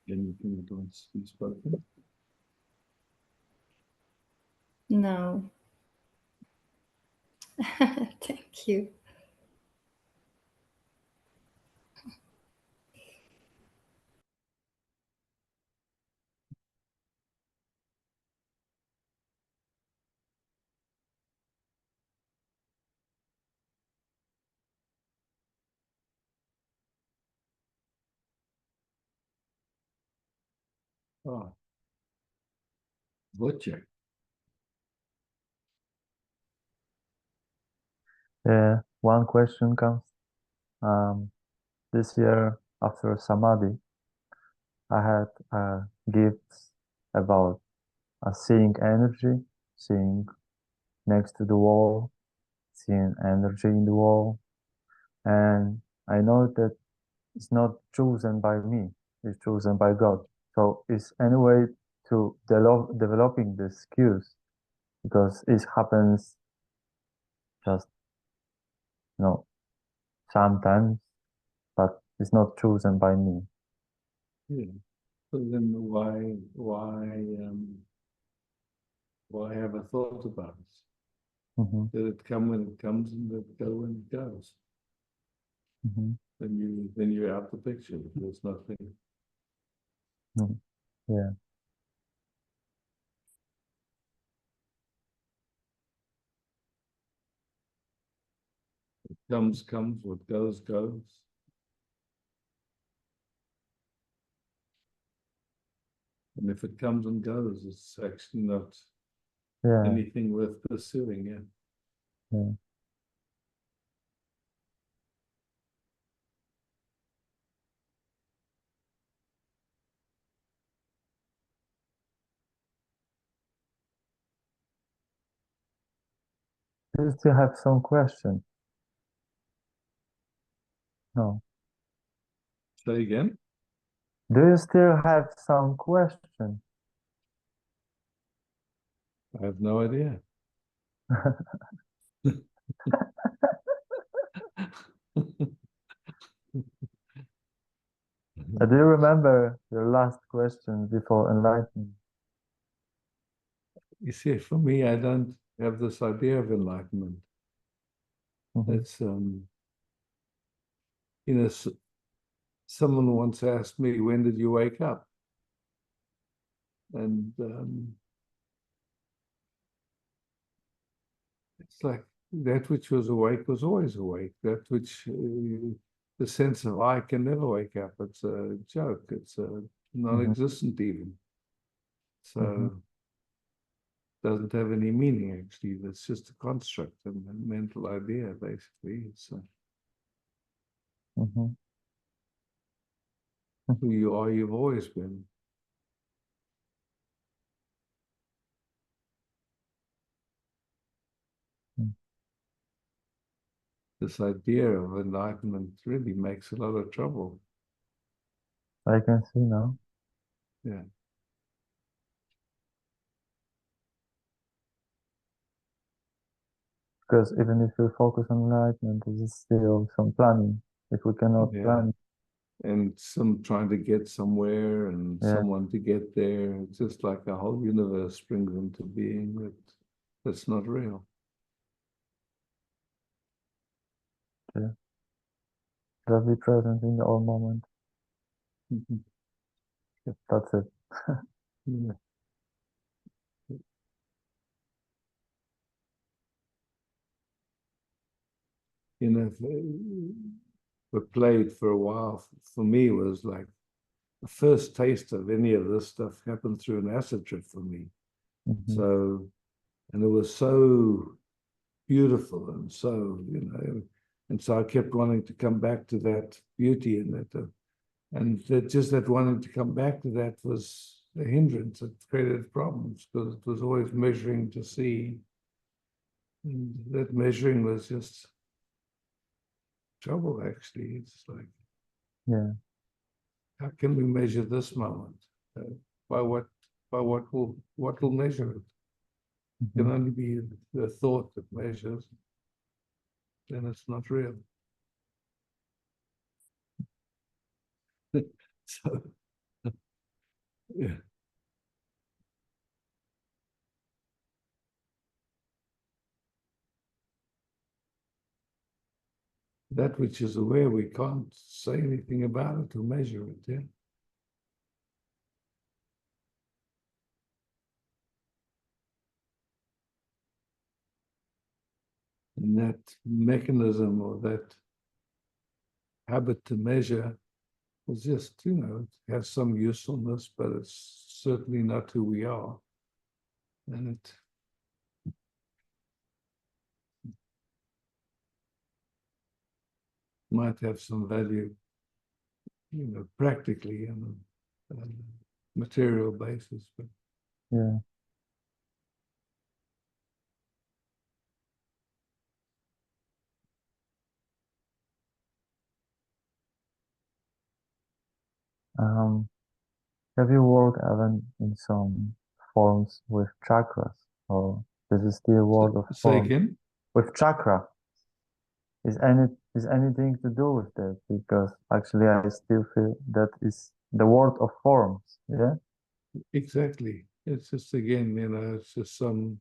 Anything that wants to be spoken? No. Thank you. Oh. Butcher. Yeah, one question comes. This year after Samadhi, I had gifts about seeing energy, seeing next to the wall, seeing energy in the wall. And I know that it's not chosen by me, it's chosen by God. So is any way to developing the skills, because it happens just, sometimes, but it's not chosen by me. Yeah. So then why have a thought about it? Mhm, Let it come when it comes and let it go when it goes. mhm, Then you're out the picture. There's nothing. mhm. Yeah. comes, what goes, goes. And if it comes and goes, it's actually not Yeah, anything worth pursuing, yeah. yeah. Do you still have some questions? No. Say again? Do you still have some questions? I have no idea. Do you remember your last question before enlightenment? You see, for me, I don't have this idea of enlightenment. Mhm. It's, you know, someone once asked me, when did you wake up? And it's like that which was awake was always awake. That which, the sense of I can never wake up. It's a joke. It's non-existent even. So Mhm. doesn't have any meaning actually. That's just a construct, a mental idea basically. It's Mhm. who you are. You've always been. Mm. This idea of enlightenment really makes a lot of trouble. I can see now. Yeah. Because even if you focus on enlightenment, there's still some planning. If we cannot Yeah. plan, And some trying to get somewhere and yeah, someone to get there. It's just like a whole universe springs into being that's not real. yeah. Just be present in the all moment. Mhm. That's it. Yeah. You know, what played for a while for me was like the first taste of any of this stuff happened through an acid trip for me. Mhm. So, and it was so beautiful and so, and so I kept wanting to come back to that beauty in it. And that just that wanting to come back to that was a hindrance. It created problems because it was always measuring to see. And that measuring was just trouble, actually. It's like, Yeah. how can we measure this moment? By what will measure it? It can Mhm. only be the thought that measures, then it's not real. So, yeah. That which is aware, we can't say anything about it or measure it, yeah. And that mechanism or that habit to measure is just, it has some usefulness, but it's certainly not who we are. And it might have some value, practically on a material basis, but Yeah. Have you worked even in some forms with chakras, or this is still world of say form? again. With chakra, is anything to do with that? Because actually, I still feel that is the world of forms. Yeah. Exactly. It's just again, it's just some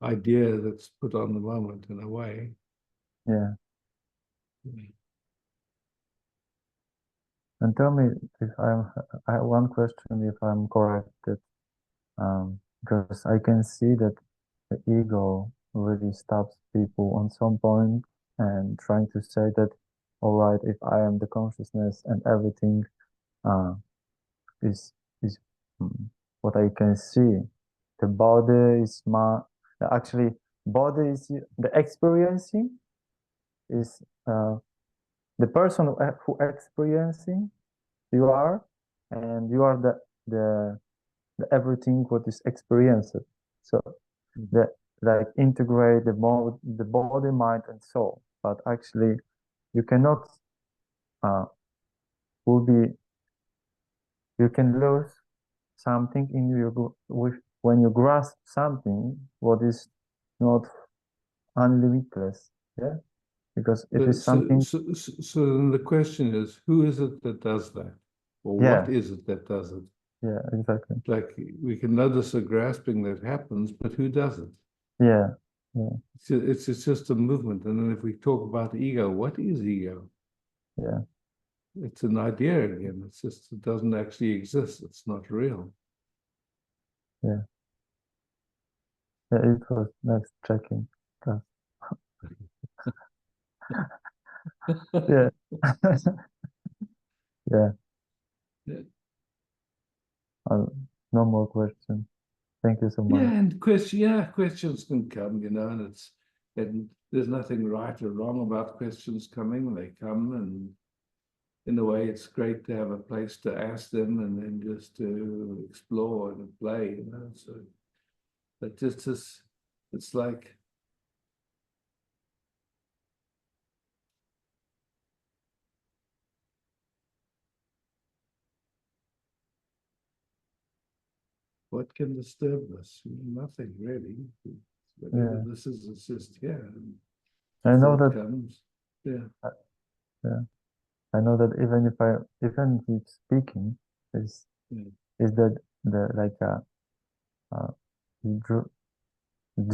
idea that's put on the moment in a way. Yeah. And tell me if I have one question if I'm correct that because I can see that the ego really stops people on some point and trying to say that, all right, if I am the consciousness and everything is is what I can see, the body is my actually body is the experiencing is the person who experiencing you are, and you are the everything what is experienced. So the like integrate the body, mind, and soul. But actually, you cannot will be you can lose something in your with when you grasp something what is not unlimitless. Yeah, because it is something. So then the question is, who is it that does that? Or Yeah. what is it that does it? Yeah, exactly. Like we can notice a grasping that happens, but who does it? Yeah, yeah, It's just a movement. And then if we talk about ego, what is ego? yeah. It's an idea again. It's just, it doesn't actually exist. It's not real. Yeah. Yeah, it was nice checking. Yeah. Yeah. Yeah. No more questions. Thank you so much. Yeah, and questions can come, and there's nothing right or wrong about questions coming. They come, and in a way, it's great to have a place to ask them, and then just to explore and play. So, but just as it's like what can disturb us? Nothing really. Whatever this is, it's just I know thought that. comes. Yeah. Yeah. I know that even if speaking is that the like dr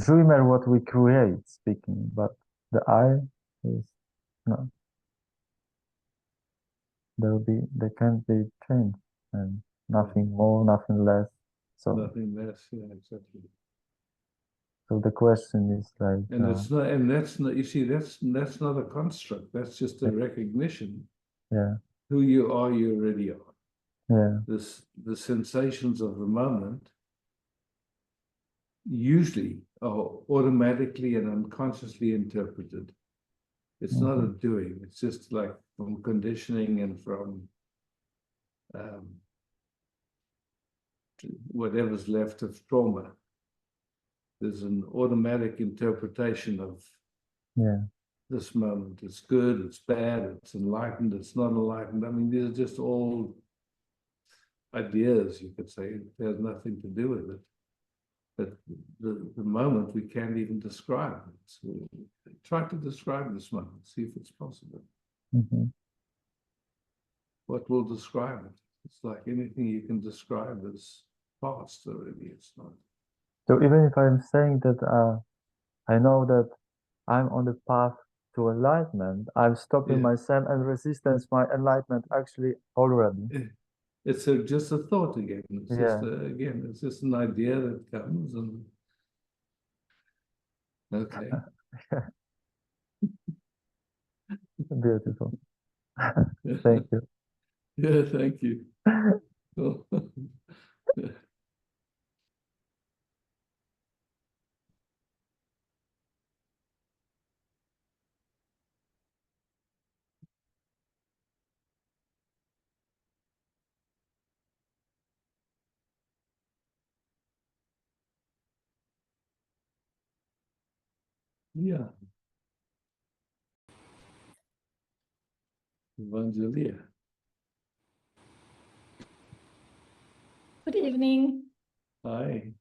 dreamer what we create speaking, but the I is no. There can't be change and nothing more, nothing less. So Nothing less. Yeah, exactly. so the question is like, And it's not, and that's not, you see, that's not a construct. That's just a recognition. yeah, Who you are, you already are. yeah, The sensations of the moment usually are automatically and unconsciously interpreted. It's not a doing. It's just like from conditioning and from whatever's left of trauma. There's an automatic interpretation of yeah, this moment. It's good, it's bad, it's enlightened, it's not enlightened. I mean, these are just all ideas, you could say. It has nothing to do with it. But the moment we can't even describe it. So try to describe this moment, see if it's possible. What will describe it? It's like anything you can describe is past already. It's not. So even if I'm saying that I know that I'm on the path to enlightenment, I'm stopping myself and resistance my enlightenment actually already. It's just a thought again. It's just again, it's just an idea that comes and okay. Beautiful. Thank you. Yeah, thank you. Yeah. Evangelia. Good evening. Hi.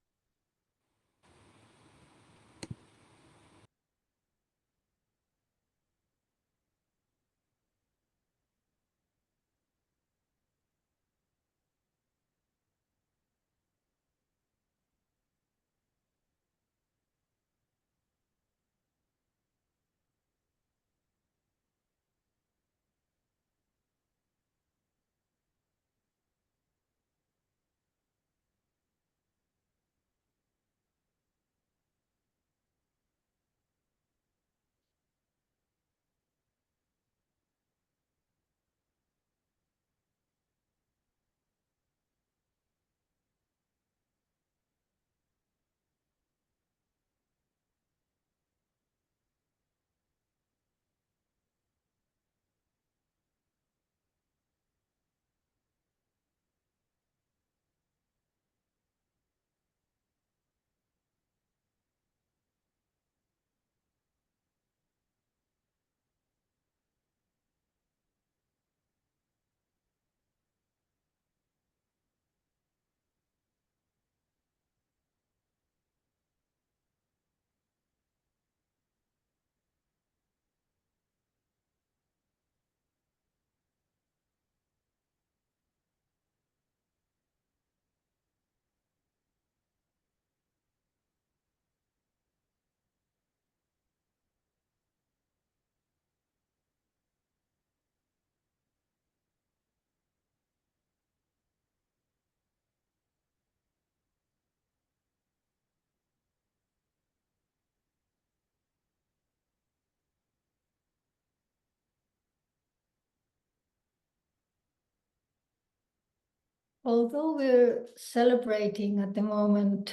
although we're celebrating at the moment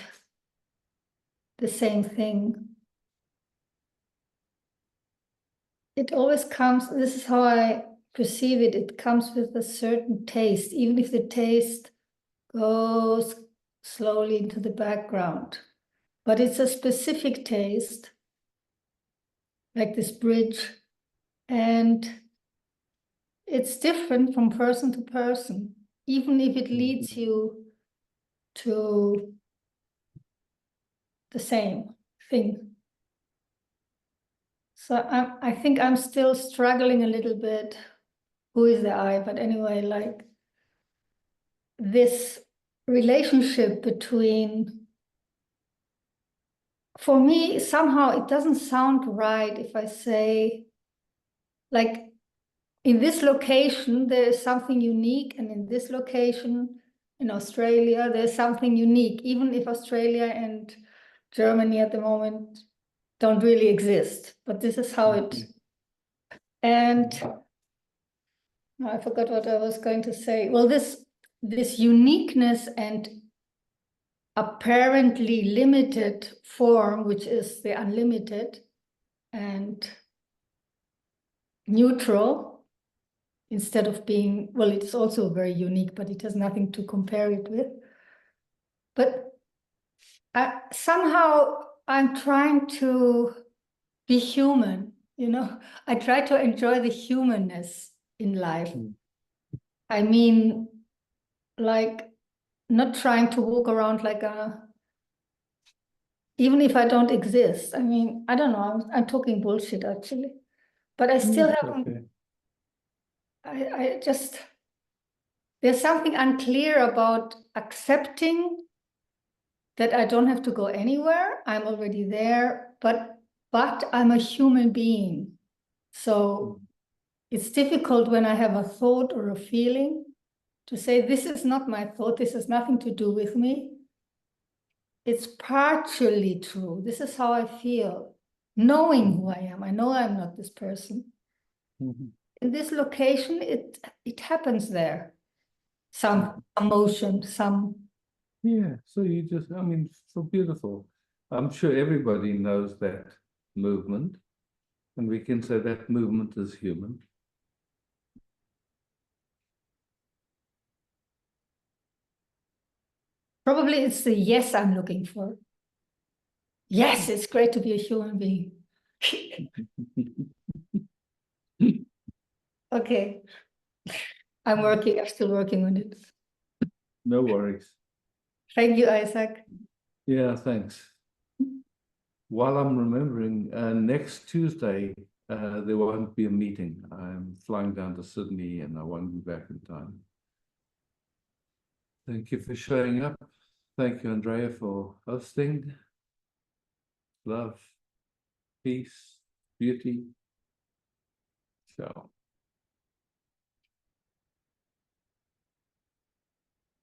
the same thing, it always comes, this is how I perceive it, it comes with a certain taste, even if the taste goes slowly into the background. But it's a specific taste, like this bridge, and it's different from person to person, even if it leads you to the same thing. So I think I'm still struggling a little bit. Who is the I? But anyway, like this relationship between, for me, somehow it doesn't sound right if I say, like, in this location, there is something unique, and in this location, in Australia, there's something unique, even if Australia and Germany at the moment don't really exist. But this is how it, and I forgot what I was going to say. Well, this uniqueness and apparently limited form, which is the unlimited and neutral, instead of being, well, it's also very unique, but it has nothing to compare it with. But somehow I'm trying to be human, you know? I try to enjoy the humanness in life. I mean, like, not trying to walk around like a, even if I don't exist. I mean, I don't know, I'm talking bullshit actually, but I still haven't, Okay. I just, there's something unclear about accepting that I don't have to go anywhere. I'm already there, but I'm a human being. So it's difficult when I have a thought or a feeling to say, this is not my thought, this has nothing to do with me. It's partially true. This is how I feel, knowing who I am. I know I'm not this person. In this location, it happens there. Some emotion, some. Yeah, so you just, I mean, so beautiful. I'm sure everybody knows that movement, and we can say that movement is human. Probably it's the yes I'm looking for. Yes, it's great to be a human being. Okay. I'm still working on it. No worries. Thank you, Isaac. Yeah, thanks. While I'm remembering, next Tuesday, there won't be a meeting. I'm flying down to Sydney and I won't be back in time. Thank you for showing up. Thank you, Andrea, for hosting. Love, peace, beauty. Ciao.